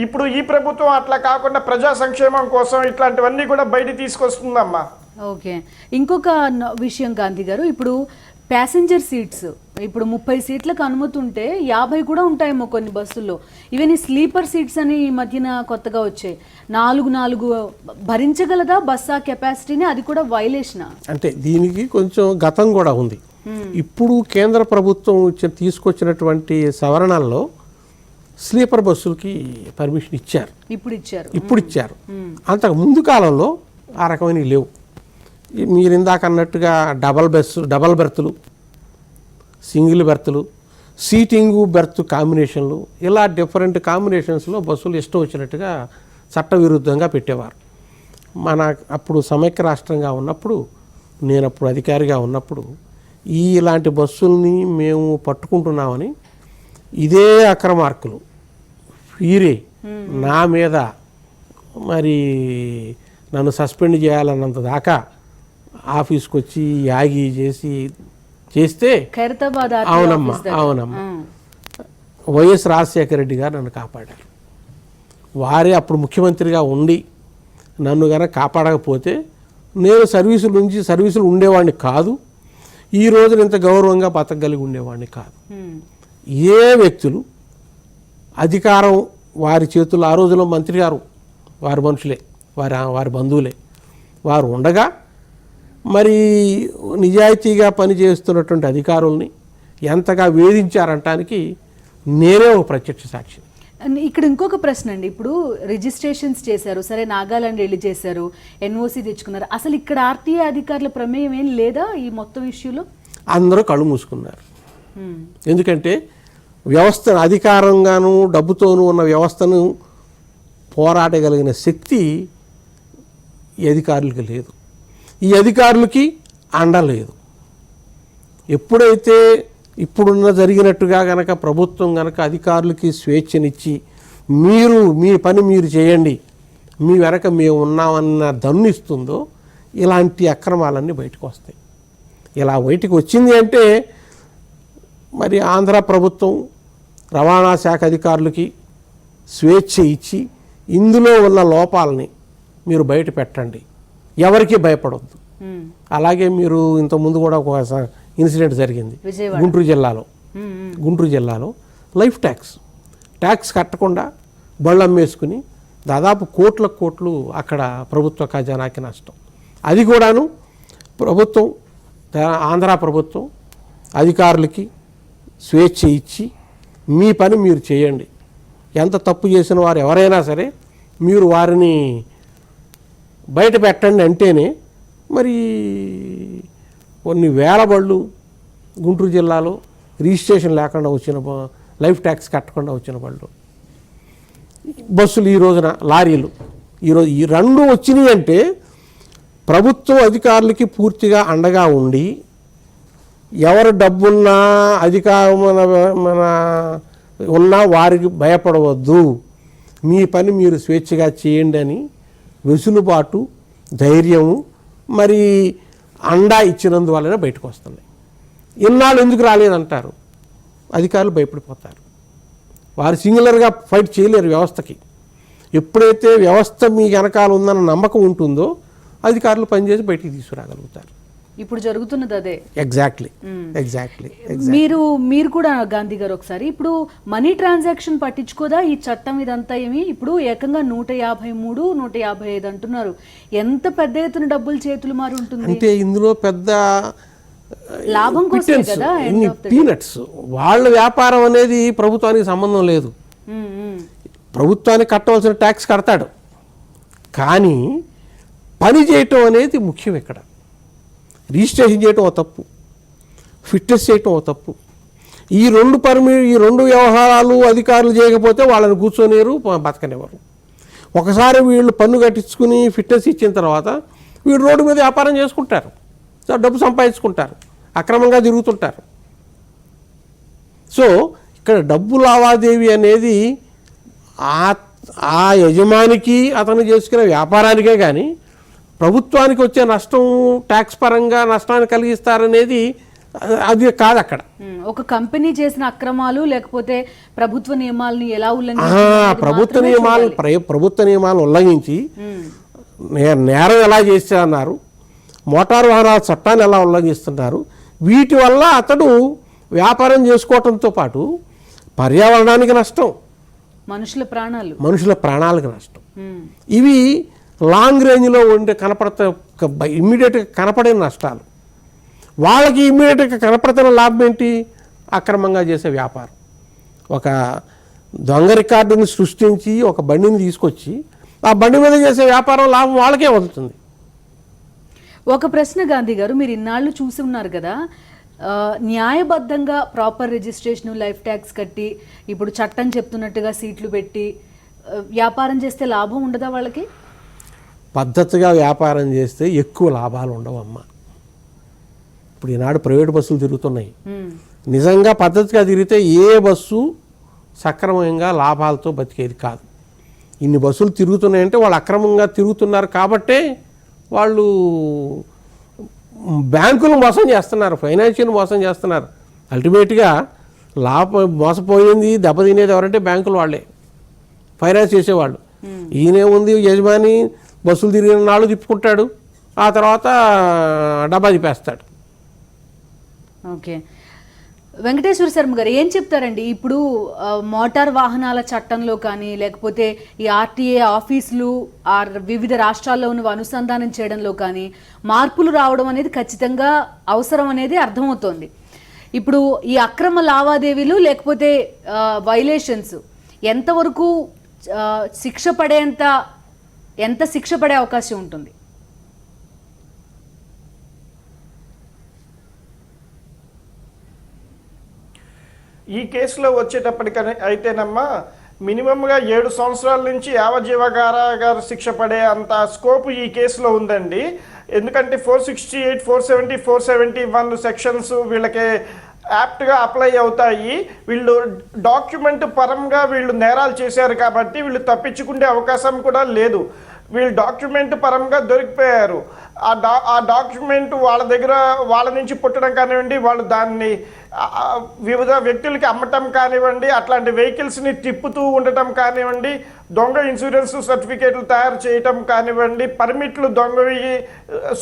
ఇప్పుడు ఈ ప్రభుత్వం అట్లా కాకుండా ప్రజా సంక్షేమం కోసం ఇట్లాంటివన్నీ కూడా బయటికి తీసుకొస్తుందమ్మా. ఓకే, ఇంకొక విషయం గాంధీ గారు, ఇప్పుడు ప్యాసింజర్ సీట్స్ ఇప్పుడు 30 సీట్లకు అనుమతి ఉంటే 50 కూడా ఉంటాయేమో కొన్ని బస్సుల్లో. ఈవెన్ ఈ స్లీపర్ సీట్స్ అని ఈ మధ్యన కొత్తగా వచ్చాయి. 4 భరించగలదా బస్సా కెపాసిటీని? అది కూడా వైలేషనా? అంటే దీనికి కొంచెం గతం కూడా ఉంది. ఇప్పుడు కేంద్ర ప్రభుత్వం తీసుకొచ్చినటువంటి సవరణల్లో స్లీపర్ బస్సులకి పర్మిషన్ ఇచ్చారు. ఇప్పుడు ఇచ్చారు. అంతకు ముందు కాలంలో ఆ రకమైనవి లేవు. మీరు ఇందాక అన్నట్టుగా డబల్ బెర్తులు, సింగిల్ బెర్తులు, సీటింగు బెర్త్ కాంబినేషన్లు, ఇలా డిఫరెంట్ కాంబినేషన్స్లో బస్సులు ఇష్టం వచ్చినట్టుగా చట్టవిరుద్ధంగా పెట్టేవారు. మన అప్పుడు సమైక్య రాష్ట్రంగా ఉన్నప్పుడు, నేను అప్పుడు అధికారిగా ఉన్నప్పుడు ఇలాంటి బస్సుల్ని మేము పట్టుకుంటున్నామని ఇదే అక్రమార్కులు వీరే నా మీద మరి నన్ను సస్పెండ్ చేయాలన్నంత దాకా ఆఫీస్కి వచ్చి యాగి చేస్తే అవునమ్మా వైఎస్ రాజశేఖర రెడ్డి గారు నన్ను కాపాడారు. వారే అప్పుడు ముఖ్యమంత్రిగా ఉండి నన్ను కనుక కాపాడకపోతే నేను సర్వీసులు ఉండేవాడిని కాదు. ఈ రోజున ఇంత గౌరవంగా బతకగలిగి ఉండేవాడిని కాదు. ఏ వ్యక్తులు అధికారం వారి చేతుల్లో, ఆ రోజుల్లో మంత్రి గారు వారి మనుషులే, వారి బంధువులే, వారు ఉండగా మరి నిజాయితీగా పనిచేస్తున్నటువంటి అధికారుల్ని ఎంతగా వేధించారంటానికి నేనే ఒక ప్రత్యక్ష సాక్షి. ఇక్కడ ఇంకొక ప్రశ్న అండి, ఇప్పుడు రిజిస్ట్రేషన్స్ చేశారు, సరే నాగాలాండ్ వెళ్ళి చేశారు, ఎన్ఓసి తెచ్చుకున్నారు, అసలు ఇక్కడ ఆర్టీఏ అధికారుల ప్రమేయం ఏం లేదా ఈ మొత్తం ఇష్యూలో? అందరూ కళ్ళు మూసుకున్నారు. ఎందుకంటే వ్యవస్థను అధికారంగాను డబ్బుతోనూ ఉన్న వ్యవస్థను పోరాడగలిగిన శక్తి ఈ అధికారులకి లేదు. ఈ అధికారులకి అండలేదు. ఎప్పుడైతే ఇప్పుడున్న జరిగినట్టుగా గనక ప్రభుత్వం గనక అధికారులకి స్వేచ్ఛనిచ్చి మీ పని మీరు చేయండి, మీ వెనక మేము ఉన్నామన్న దన్నిస్తుందో ఇలాంటి అక్రమాలన్నీ బయటకు వస్తాయి. ఇలా బయటకు వచ్చింది అంటే మరి ఆంధ్ర ప్రభుత్వం రవాణా శాఖ అధికారులకి స్వేచ్ఛ ఇచ్చి ఇందులో ఉన్న లోపాలని మీరు బయట పెట్టండి, ఎవరికి భయపడవద్దు. అలాగే మీరు ఇంతకుముందు కూడా ఒక ఇన్సిడెంట్ జరిగింది గుంటూరు జిల్లాలో లైఫ్ ట్యాక్స్ కట్టకుండా బళ్ళు అమ్మేసుకుని దాదాపు కోట్లు అక్కడ ప్రభుత్వ ఖజానాకి నష్టం. అది కూడాను ఆంధ్ర ప్రభుత్వం అధికారులకి స్వేచ్ఛ ఇచ్చి మీ పని మీరు చేయండి, ఎంత తప్పు చేసిన వారు ఎవరైనా సరే మీరు వారిని బయట పెట్టండి అంటేనే మరి కొన్ని వేల బళ్ళు గుంటూరు జిల్లాలో రిజిస్ట్రేషన్ లేకుండా వచ్చిన లైఫ్ ట్యాక్స్ కట్టకుండా వచ్చిన బస్సులు, ఈ రోజున లారీలు, ఈరోజు ఈ రెండు వచ్చినాయి అంటే ప్రభుత్వం అధికారులకి పూర్తిగా అండగా ఉండి ఎవరు డబ్బున్నా మన ఉన్నా వారికి భయపడవద్దు, మీ పని మీరు స్వేచ్ఛగా చేయండి అని వెసులుబాటు, ధైర్యము మరి అండా ఇచ్చినందువల్లనే బయటకు వస్తున్నాయి. ఇన్నాళ్ళు ఎందుకు రాలేదంటారు, అధికారులు భయపడిపోతారు. వారు సింగులర్గా ఫైట్ చేయలేరు వ్యవస్థకి. ఎప్పుడైతే వ్యవస్థ మీ వెనకాల ఉందన్న నమ్మకం ఉంటుందో అధికారులు పనిచేసి బయటికి తీసుకురాగలుగుతారు. ఇప్పుడు జరుగుతున్నది అదే. ఎగ్జాక్ట్లీ. మీరు కూడా గాంధీ గారు ఒకసారి ఇప్పుడు మనీ ట్రాన్సాక్షన్ పట్టించుకోదా ఈ చట్టం ఇదంతా ఏమి? ఇప్పుడు ఏకంగా 153, 155 అంటున్నారు. ఎంత పెద్ద ఎత్తున డబ్బులు చేతులు మారి ఉంటుంది అంటే ఇందులో పెద్ద లాభం కోసం కదా, పీనట్స్. వాళ్ళ వ్యాపారం అనేది ప్రభుత్వానికి సంబంధం లేదు. ప్రభుత్వానికి కట్టవలసిన ట్యాక్స్ కడతాడు, కానీ పని చేయటం అనేది ముఖ్యం. ఇక్కడ రిజిస్ట్రేషన్ చేయటం ఓ తప్పు, ఫిట్నెస్ చేయటం ఓ తప్పు. ఈ రెండు వ్యవహారాలు అధికారులు చేయకపోతే వాళ్ళని కూర్చొనిరు, బతకనివ్వరు. ఒకసారి వీళ్ళు పన్ను కట్టించుకుని ఫిట్నెస్ ఇచ్చిన తర్వాత వీళ్ళు రోడ్డు మీద వ్యాపారం చేసుకుంటారు, డబ్బు సంపాదించుకుంటారు. అక్రమంగా తిరుగుతుంటారు. సో ఇక్కడ డబ్బు లావాదేవీ అనేది ఆ యజమానికి అతను చేసుకునే వ్యాపారానికే కానీ ప్రభుత్వానికి వచ్చే నష్టం ట్యాక్స్ పరంగా నష్టాన్ని కలిగిస్తారనేది అది కాదు అక్కడ. ఒక కంపెనీ చేసిన అక్రమాలు లేకపోతే ప్రభుత్వ నియమాలని ఎలా ప్రభుత్వ నియమాలను ఉల్లంఘించి నేరం ఎలా చేస్తున్నారు, మోటారు వాహనాల చట్టాన్ని ఎలా ఉల్లంఘిస్తున్నారు, వీటి వల్ల అతడు వ్యాపారం చేసుకోవటంతో పాటు పర్యావరణానికి నష్టం, మనుషుల ప్రాణాలకు నష్టం. ఇవి లాంగ్ రేంజ్లో ఉండే ఇమ్మీడియట్గా కనపడే నష్టాలు. వాళ్ళకి ఇమ్మీడియట్గా కనపడుతున్న లాభం ఏంటి? అక్రమంగా చేసే వ్యాపారం. ఒక దొంగ రికార్డుని సృష్టించి ఒక బండిని తీసుకొచ్చి ఆ బండి మీద చేసే వ్యాపారం లాభం వాళ్ళకే వదులుతుంది. ఒక ప్రశ్న గాంధీ గారు, మీరు ఇన్నాళ్ళు చూసి ఉన్నారు కదా, న్యాయబద్ధంగా ప్రాపర్ రిజిస్ట్రేషన్, లైఫ్ ట్యాక్స్ కట్టి ఇప్పుడు చట్టం చెప్తున్నట్టుగా సీట్లు పెట్టి వ్యాపారం చేస్తే లాభం ఉండదా వాళ్ళకి? పద్ధతిగా వ్యాపారం చేస్తే ఎక్కువ లాభాలు ఉండవమ్మా. ఇప్పుడు ఈనాడు ప్రైవేట్ బస్సులు తిరుగుతున్నాయి. నిజంగా పద్ధతిగా తిరిగితే ఏ బస్సు సక్రమంగా లాభాలతో బతికేది కాదు. ఇన్ని బస్సులు తిరుగుతున్నాయంటే వాళ్ళు అక్రమంగా తిరుగుతున్నారు కాబట్టే వాళ్ళు బ్యాంకులు మోసం చేస్తున్నారు, ఫైనాన్షియల్ మోసం చేస్తున్నారు. అల్టిమేట్గా మోసపోయింది దెబ్బతినేది ఎవరంటే బ్యాంకులు వాళ్ళే, ఫైనాన్స్ చేసేవాళ్ళు. ఈయనే ఉంది యజమాని, బస్సులు తిరిగిన నాళ్ళు తిప్పుకుంటాడు, ఆ తర్వాత డబ్బా తిప్పేస్తాడు. ఓకే, వెంకటేశ్వర శర్మ గారు ఏం చెప్తారండి? ఇప్పుడు మోటార్ వాహనాల చట్టంలో కానీ లేకపోతే ఈ ఆర్టీఏ ఆఫీసులు వివిధ రాష్ట్రాల్లో ఉన్నవి అనుసంధానం చేయడంలో కానీ మార్పులు రావడం అనేది ఖచ్చితంగా అవసరం అనేది అర్థమవుతోంది. ఇప్పుడు ఈ అక్రమ లావాదేవీలు లేకపోతే వైలేషన్స్ ఎంతవరకు ఎంత శిక్ష పడే అవకాశం ఉంటుంది? ఈ కేసులో వచ్చేటప్పటికని అయితేనమ్మా మినిమంగా 7 సంవత్సరాల నుంచి యావజ్జీవ కారాగార శిక్ష పడే అంత స్కోప్ ఈ కేసులో ఉందండి. ఎందుకంటే 468, 470, 471 సెక్షన్స్ వీళ్ళకి యాప్ట్గా అప్లై అవుతాయి. వీళ్ళు డాక్యుమెంట్ పరంగా వీళ్ళు నేరాలు చేశారు కాబట్టి వీళ్ళు తప్పించుకునే అవకాశం కూడా లేదు. వీళ్ళు డాక్యుమెంట్ పరంగా దొరికిపోయారు. ఆ డాక్యుమెంట్ వాళ్ళ నుంచి పుట్టడం కానివ్వండి, వాళ్ళు దాన్ని వివిధ వ్యక్తులకి అమ్మటం కానివ్వండి, అట్లాంటి వెహికల్స్ని తిప్పుతూ ఉండటం కానివ్వండి, దొంగ ఇన్సూరెన్స్ సర్టిఫికేట్లు తయారు చేయటం కానివ్వండి, పర్మిట్లు దొంగవి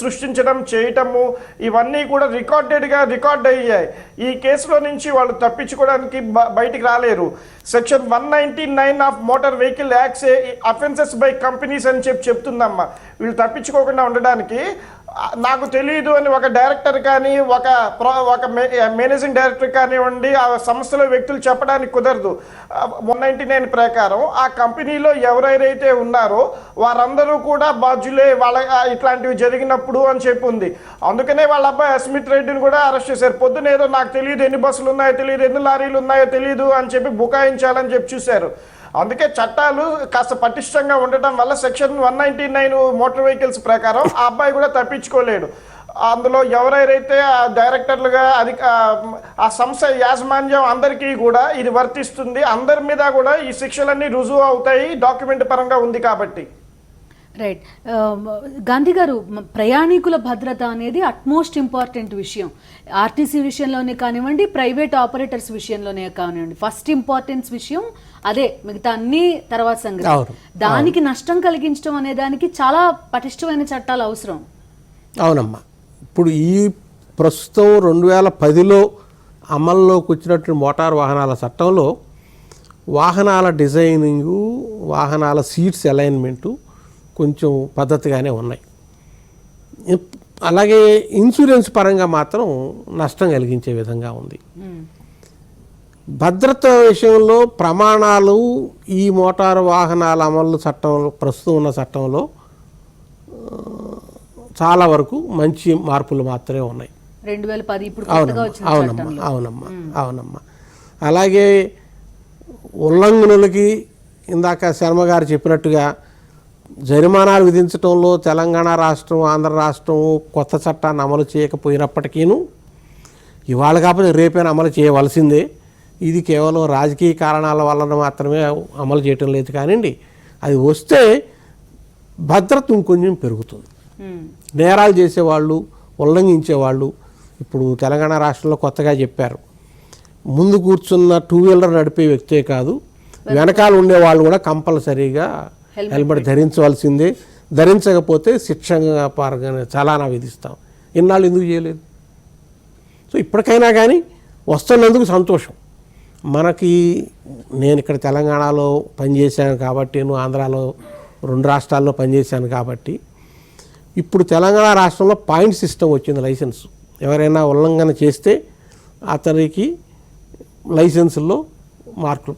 సృష్టించడం చేయటము, ఇవన్నీ కూడా రికార్డ్ అయ్యాయి. ఈ కేసులో నుంచి వాళ్ళు తప్పించుకోవడానికి బయటికి రాలేరు. Section 199 of motor vehicle acts offences by companies అని చెప్తుందమ్మా. వీళ్ళు తప్పించుకోకుండా ఉండడానికి నాకు తెలియదు అని ఒక డైరెక్టర్ కానీ ఒక మేనేజింగ్ డైరెక్టర్ కానివ్వండి ఆ సంస్థలో వ్యక్తులు చెప్పడానికి కుదరదు. 199 ప్రకారం ఆ కంపెనీలో ఎవరైతే ఉన్నారో వారందరూ కూడా బాధ్యులే వాళ్ళ ఇట్లాంటివి జరిగినప్పుడు అని చెప్పి ఉంది. అందుకనే వాళ్ళ అబ్బాయి అస్మిత్ రెడ్డిని కూడా అరెస్ట్ చేశారు. పొద్దున ఏదో నాకు తెలియదు, ఎన్ని బస్సులు ఉన్నాయో తెలియదు, ఎన్ని లారీలు ఉన్నాయో తెలియదు అని చెప్పి బుకాయించాలని చెప్పి చూశారు. అందుకే చట్టాలు కాస్త పటిష్టంగా ఉండటం వల్ల సెక్షన్ 199 మోటార్ వెహికల్స్ ప్రకారం ఆ అబ్బాయి కూడా తప్పించుకోలేడు. అందులో ఎవరైతే డైరెక్టర్లుగా ఆ సంస్థ యాజమాన్యం అందరికీ కూడా ఇది వర్తిస్తుంది. అందరి మీద కూడా ఈ శిక్షలన్నీ రుజువు అవుతాయి, డాక్యుమెంట్ పరంగా ఉంది కాబట్టి. రైట్, గాంధీ గారు, ప్రయాణికుల భద్రత అనేది అట్మోస్ట్ ఇంపార్టెంట్ విషయం. ఆర్టీసీ విషయంలోనే కానివ్వండి, ప్రైవేట్ ఆపరేటర్స్ విషయంలోనే కానివ్వండి, ఫస్ట్ ఇంపార్టెన్స్ విషయం అదే, మిగతా అన్ని తర్వాత సంగతి. దానికి నష్టం కలిగించడం అనే దానికి చాలా పటిష్టమైన చట్టాలు అవసరం. అవునమ్మా, ఇప్పుడు ఈ ప్రస్తుతం 2010లో అమల్లోకి వచ్చినటువంటి మోటార్ వాహనాల చట్టంలో వాహనాల డిజైనింగు, వాహనాల సీట్స్ అలైన్మెంటు కొంచెం పద్ధతిగానే ఉన్నాయి. అలాగే ఇన్సూరెన్స్ పరంగా మాత్రం నష్టం కలిగించే విధంగా ఉంది. భద్రత విషయంలో ప్రమాణాలు ఈ మోటారు వాహనాల అమలు చట్టంలో, ప్రస్తుతం ఉన్న చట్టంలో చాలా వరకు మంచి మార్పులు మాత్రమే ఉన్నాయి. 2010 ఇప్పుడు అవునమ్మా. అలాగే ఉల్లంఘనలకి ఇందాక శర్మ గారు చెప్పినట్టుగా జరిమానాలు విధించడంలో తెలంగాణ రాష్ట్రం, ఆంధ్ర రాష్ట్రం కొత్త చట్టాన్ని అమలు చేయకపోయినప్పటికీను ఇవాళ కాకపోతే రేపైనా అమలు చేయవలసిందే. ఇది కేవలం రాజకీయ కారణాల వలన మాత్రమే అమలు చేయటం లేదు కానివ్వండి, అది వస్తే భద్రత ఇంకొంచెం పెరుగుతుంది. నేరాలు చేసేవాళ్ళు, ఉల్లంఘించేవాళ్ళు, ఇప్పుడు తెలంగాణ రాష్ట్రంలో కొత్తగా చెప్పారు, ముందు కూర్చున్న 2 వీలర్ నడిపే వ్యక్తే కాదు, వెనకాల ఉండేవాళ్ళు కూడా కంపల్సరీగా హెల్మెట్ ధరించవలసిందే. ధరించకపోతే శిక్షణ చలానా విధిస్తాం. ఇన్నాళ్ళు ఎందుకు చేయలేదు? సో ఇప్పటికైనా కానీ వస్తున్నందుకు సంతోషం. మనకి నేను ఇక్కడ తెలంగాణలో పనిచేశాను కాబట్టి, నేను ఆంధ్రాలో 2 రాష్ట్రాల్లో పనిచేశాను కాబట్టి, ఇప్పుడు తెలంగాణ రాష్ట్రంలో పాయింట్ సిస్టమ్ వచ్చింది. లైసెన్స్ ఎవరైనా ఉల్లంఘన చేస్తే అతనికి లైసెన్సుల్లో మార్కులు,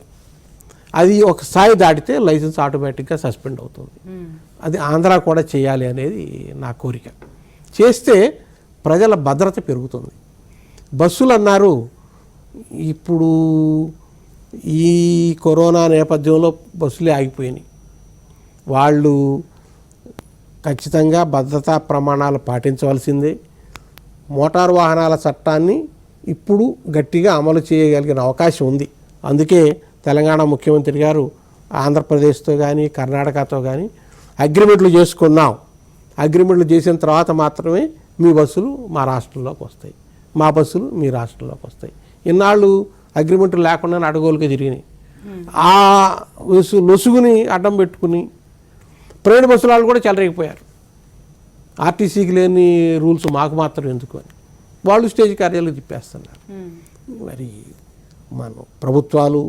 అది ఒక స్థాయి దాటితే లైసెన్స్ ఆటోమేటిక్గా సస్పెండ్ అవుతుంది. అది ఆంధ్ర కూడా చేయాలి అనేది నా కోరిక. చేస్తే ప్రజల భద్రత పెరుగుతుంది. బస్సులు అన్నారు, ఇప్పుడు ఈ కరోనా నేపథ్యంలో బస్సులే ఆగిపోయినాయి. వాళ్ళు ఖచ్చితంగా భద్రతా ప్రమాణాలు పాటించవలసిందే. మోటారు వాహనాల చట్టాన్ని ఇప్పుడు గట్టిగా అమలు చేయగలిగిన అవకాశం ఉంది. అందుకే తెలంగాణ ముఖ్యమంత్రి గారు ఆంధ్రప్రదేశ్తో కానీ కర్ణాటకతో కానీ అగ్రిమెంట్లు చేసుకున్నాం. అగ్రిమెంట్లు చేసిన తర్వాత మాత్రమే మీ బస్సులు మా రాష్ట్రంలోకి వస్తాయి, మా బస్సులు మీ రాష్ట్రంలోకి వస్తాయి. ఇన్నాళ్ళు అగ్రిమెంట్లు లేకుండా అడగోలుగా తిరిగినాయి. ఆ లొసుగుని అడ్డం పెట్టుకుని ప్రైవేట్ బస్సుల వాళ్ళు కూడా చెలరేగిపోయారు. ఆర్టీసీకి లేని రూల్స్ మాకు మాత్రం ఎందుకు అని వాళ్ళు స్టేజ్ కార్యాలయం తిప్పేస్తున్నారు. మరి మన ప్రభుత్వాలు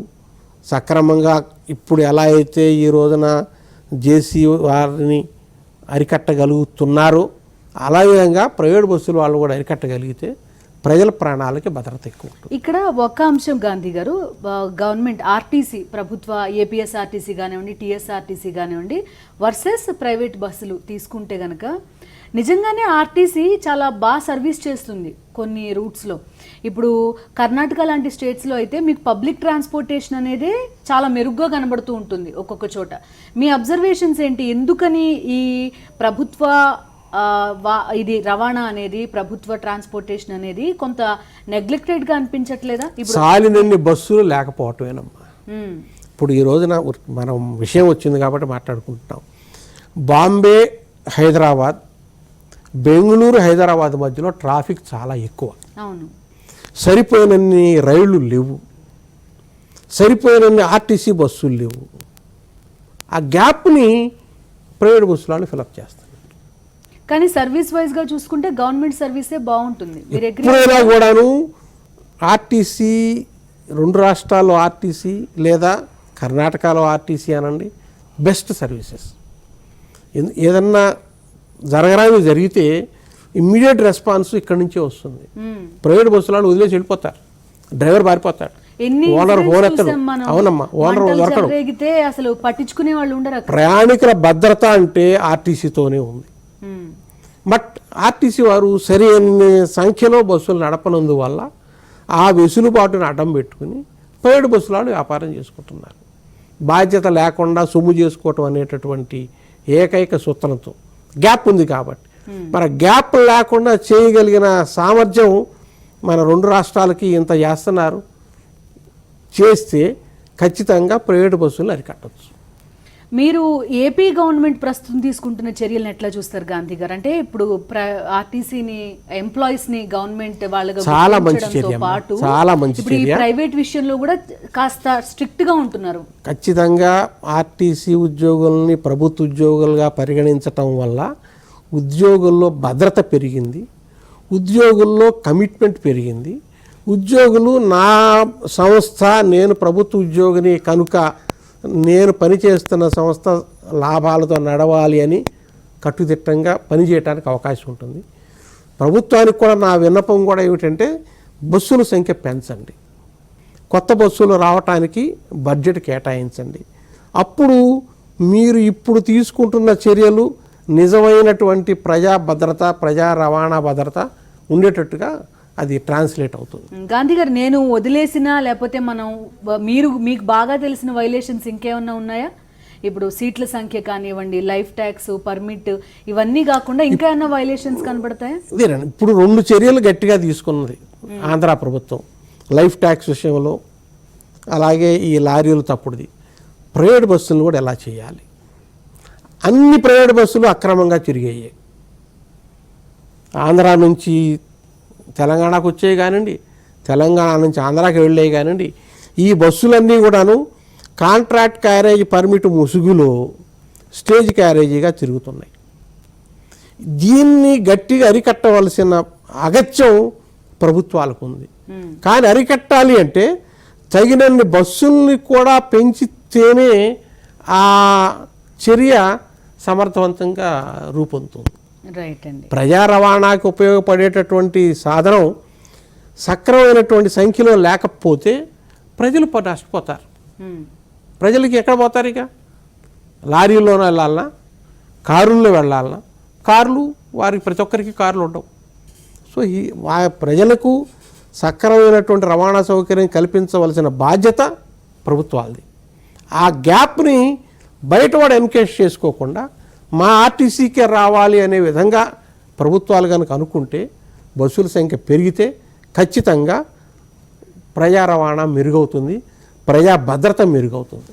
సక్రమంగా ఇప్పుడు ఎలా అయితే ఈ రోజున జేసీ వారిని అరికట్టగలుగుతున్నారో అలా విధంగా ప్రైవేట్ బస్సులు వాళ్ళు కూడా అరికట్టగలిగితే ప్రజల ప్రాణాలకి భద్రత ఎక్కువ ఉంటుంది. ఇక్కడ ఒక అంశం గాంధీ గారు, గవర్నమెంట్ ఆర్టీసీ ప్రభుత్వ ఏపీఎస్ఆర్టీసీ కానివ్వండి, టీఎస్ఆర్టీసీ కానివ్వండి వర్సెస్ ప్రైవేట్ బస్సులు తీసుకుంటే కనుక నిజంగానే ఆర్టీసీ చాలా బాగా సర్వీస్ చేస్తుంది కొన్ని రూట్స్లో. ఇప్పుడు కర్ణాటక లాంటి స్టేట్స్లో అయితే మీకు పబ్లిక్ ట్రాన్స్పోర్టేషన్ అనేది చాలా మెరుగ్గా కనబడుతూ ఉంటుంది ఒక్కొక్క చోట. మీ అబ్జర్వేషన్స్ ఏంటి? ఎందుకని ఈ ప్రభుత్వ ఇది రవాణా అనేది, ప్రభుత్వ ట్రాన్స్పోర్టేషన్ అనేది కొంత నెగ్లెక్టెడ్గా అనిపించట్లేదా? ఇప్పుడు సాలినన్ని బస్సులు లేకపోవటమేనమ్మా. ఇప్పుడు ఈ రోజున మనం విషయం వచ్చింది కాబట్టి మాట్లాడుకుంటున్నాం. బాంబే, హైదరాబాద్, బెంగళూరు, హైదరాబాద్ మధ్యలో ట్రాఫిక్ చాలా ఎక్కువ. అవును, సరిపోయినన్ని రైళ్లు లేవు, సరిపోయినన్ని ఆర్టీసీ బస్సులు లేవు. ఆ గ్యాప్ని ప్రైవేట్ బస్సులను ఫిలప్ చేస్తారు. కానీ సర్వీస్ వైజ్గా చూసుకుంటే గవర్నమెంట్ సర్వీసే బాగుంటుంది. ఎప్పుడైనా కూడాను ఆర్టీసీ 2 రాష్ట్రాల్లో ఆర్టీసీ లేదా కర్ణాటకలో ఆర్టీసీ అనండి బెస్ట్ సర్వీసెస్. ఏదన్నా జరగరాని జరిగితే ఇమ్మీడియట్ రెస్పాన్స్ ఇక్కడి నుంచే వస్తుంది. ప్రైవేట్ బస్సులను వదిలేసి వెళ్ళిపోతారు, డ్రైవర్ పారిపోతాడు, ఓనర్ ఫోన్ ఎత్తడు. అవునమ్మా, ఓనర్ దొరకడు, అసలు పట్టించుకునే వాళ్ళు ఉండరు. ప్రయాణికుల భద్రత అంటే ఆర్టీసీతోనే ఉంది. బట్ ఆర్టీసీ వారు సరైన సంఖ్యలో బస్సులు నడపనందువల్ల ఆ వెసులుబాటును అడ్డం పెట్టుకుని ప్రైవేట్ బస్సులను వ్యాపారం చేసుకుంటున్నారు. బాధ్యత లేకుండా సొమ్ము చేసుకోవటం అనేటటువంటి ఏకైక సూత్రంతో గ్యాప్ ఉంది కాబట్టి, మరి గ్యాప్ లేకుండా చేయగలిగిన సామర్థ్యం మన 2 రాష్ట్రాలకి ఇంత చేస్తున్నారు. చేస్తే ఖచ్చితంగా ప్రైవేట్ బస్సులను అరికట్టవచ్చు. మీరు ఏపీ గవర్నమెంట్ ప్రస్తుతం తీసుకుంటున్న చర్యలను ఎట్లా చూస్తారు గాంధీ గారు? అంటే ఇప్పుడు ఆర్టీసీని ఎంప్లాయీస్ని గవర్నమెంట్ వాళ్ళగా చాలా మంచి చర్య, పాటు చాలా మంచి చర్య. ప్రైవేట్ విషయంలో కూడా కాస్త స్ట్రిక్ట్ గా ఉంటున్నారు. ఖచ్చితంగా ఆర్టీసీ ఉద్యోగుల్ని ప్రభుత్వ ఉద్యోగులుగా పరిగణించటం వల్ల ఉద్యోగుల్లో భద్రత పెరిగింది, ఉద్యోగుల్లో కమిట్మెంట్ పెరిగింది. ఉద్యోగులు నా సంస్థ, నేను ప్రభుత్వ ఉద్యోగిని కనుక నేను పనిచేస్తున్న సంస్థ లాభాలతో నడవాలి అని కట్టుదిట్టంగా పనిచేయడానికి అవకాశం ఉంటుంది. ప్రభుత్వానికి కూడా నా విన్నపం కూడా ఏమిటంటే బస్సుల సంఖ్య పెంచండి, కొత్త బస్సులు రావటానికి బడ్జెట్ కేటాయించండి. అప్పుడు మీరు ఇప్పుడు తీసుకుంటున్న చర్యలు నిజమైనటువంటి ప్రజా భద్రత, ప్రజా రవాణా భద్రత ఉండేటట్టుగా అది ట్రాన్స్లేట్ అవుతుంది. గాంధీ గారు, నేను వదిలేసినా లేకపోతే మీకు బాగా తెలిసిన వైలేషన్స్ ఇంకేమన్నా ఉన్నాయా? ఇప్పుడు సీట్ల సంఖ్య కానివ్వండి, లైఫ్ ట్యాక్స్, పర్మిట్, ఇవన్నీ కాకుండా ఇంకా ఏమన్నా వైలేషన్స్ కనబడతాయా? ఇదేనండి ఇప్పుడు 2 చర్యలు గట్టిగా తీసుకున్నది ఆంధ్ర ప్రభుత్వం లైఫ్ ట్యాక్స్ విషయంలో, అలాగే ఈ లారీలు తప్పుడుది. ప్రైవేట్ బస్సులను కూడా ఎలా చేయాలి? అన్ని ప్రైవేట్ బస్సులు అక్రమంగా తిరిగాయి. ఆంధ్ర నుంచి తెలంగాణకు వచ్చేవి కానివ్వండి, తెలంగాణ నుంచి ఆంధ్రాకి వెళ్ళేవి కానివ్వండి, ఈ బస్సులన్నీ కూడాను కాంట్రాక్ట్ క్యారేజ్ పర్మిట్ ముసుగులో స్టేజ్ క్యారేజీగా తిరుగుతున్నాయి. దీన్ని గట్టిగా అరికట్టవలసిన అగత్యం ప్రభుత్వాలకు ఉంది. కానీ అరికట్టాలి అంటే తగినన్ని బస్సుల్ని కూడా పెంచితేనే ఆ చర్య సమర్థవంతంగా రూపొందుతుంది. రైట్ అండి. ప్రజా రవాణాకు ఉపయోగపడేటటువంటి సాధనం సక్రమైనటువంటి సంఖ్యలో లేకపోతే ప్రజలు నష్టపోతారు. ప్రజలకి ఎక్కడ పోతారు? ఇక లారీల్లోనే వెళ్ళాలన్నా, కారుల్లో వెళ్ళాలన్నా, కార్లు వారికి ప్రతి ఒక్కరికి కార్లు ఉండవు. సో ప్రజలకు సక్రమైనటువంటి రవాణా సౌకర్యం కల్పించవలసిన బాధ్యత ప్రభుత్వాలది. ఆ గ్యాప్ని బయటవాడు ఎన్కేష్ చేసుకోకుండా మా ఆర్టీసీకే రావాలి అనే విధంగా ప్రభుత్వాలు కనుక అనుకుంటే, బస్సుల సంఖ్య పెరిగితే ఖచ్చితంగా ప్రజా రవాణా మెరుగవుతుంది, ప్రజా భద్రత మెరుగవుతుంది.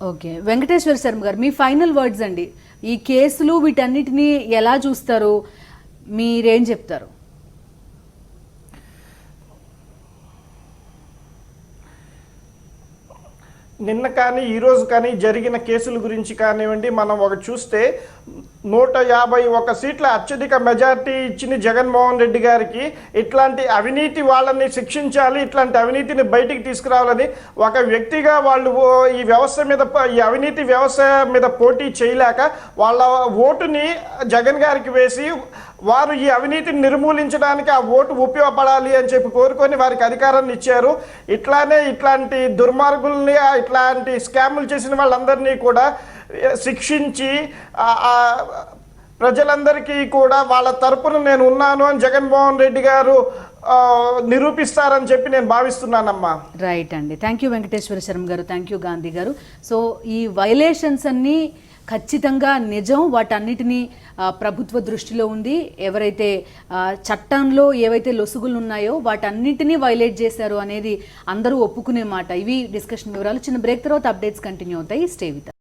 ఓకే, వెంకటేశ్వర శర్మ గారు, మీ ఫైనల్ వర్డ్స్ అండి. ఈ కేసులు వీటన్నిటిని ఎలా చూస్తారు, మీరేం చెప్తారు? నిన్న కానీ ఈరోజు కానీ జరిగిన కేసుల గురించి కానివ్వండి, మనం ఒక చూస్తే 151 సీట్ల అత్యధిక మెజార్టీ ఇచ్చిన జగన్మోహన్ రెడ్డి గారికి ఇట్లాంటి అవినీతి వాళ్ళని శిక్షించాలి, ఇట్లాంటి అవినీతిని బయటికి తీసుకురావాలని ఒక వ్యక్తిగా వాళ్ళు ఈ వ్యవస్థ మీద, ఈ అవినీతి వ్యవస్థ మీద పోటీ చేయలేక వాళ్ళ ఓటుని జగన్ గారికి వేసి వారు ఈ అవినీతిని నిర్మూలించడానికి ఆ ఓటు ఉపయోగపడాలి అని చెప్పి కోరుకొని వారికి అధికారాన్ని ఇచ్చారు. ఇట్లాంటి దుర్మార్గుల్ని, ఇట్లాంటి స్కాములు చేసిన వాళ్ళందరినీ కూడా శిక్షించి ప్రజలందరికీ కూడా వాళ్ళ తరపున నేను ఉన్నాను అని జగన్మోహన్ రెడ్డి గారు నిరూపిస్తారని చెప్పి నేను భావిస్తున్నానమ్మా. రైట్ అండి. థ్యాంక్ యూ వెంకటేశ్వర శర్మ గారు, థ్యాంక్ యూ గాంధీ గారు. సో ఈ వైలేషన్స్ అన్నీ ఖచ్చితంగా నిజం, వాటన్నిటినీ ప్రభుత్వ దృష్టిలో ఉంది. ఎవరైతే చట్టంలో ఏవైతే లొసుగులు ఉన్నాయో వాటన్నిటినీ వైలేట్ చేశారు అనేది అందరూ ఒప్పుకునే మాట. ఇవి డిస్కషన్ వివరాలు. చిన్న బ్రేక్ తర్వాత అప్డేట్స్ కంటిన్యూ అవుతాయి. Stay with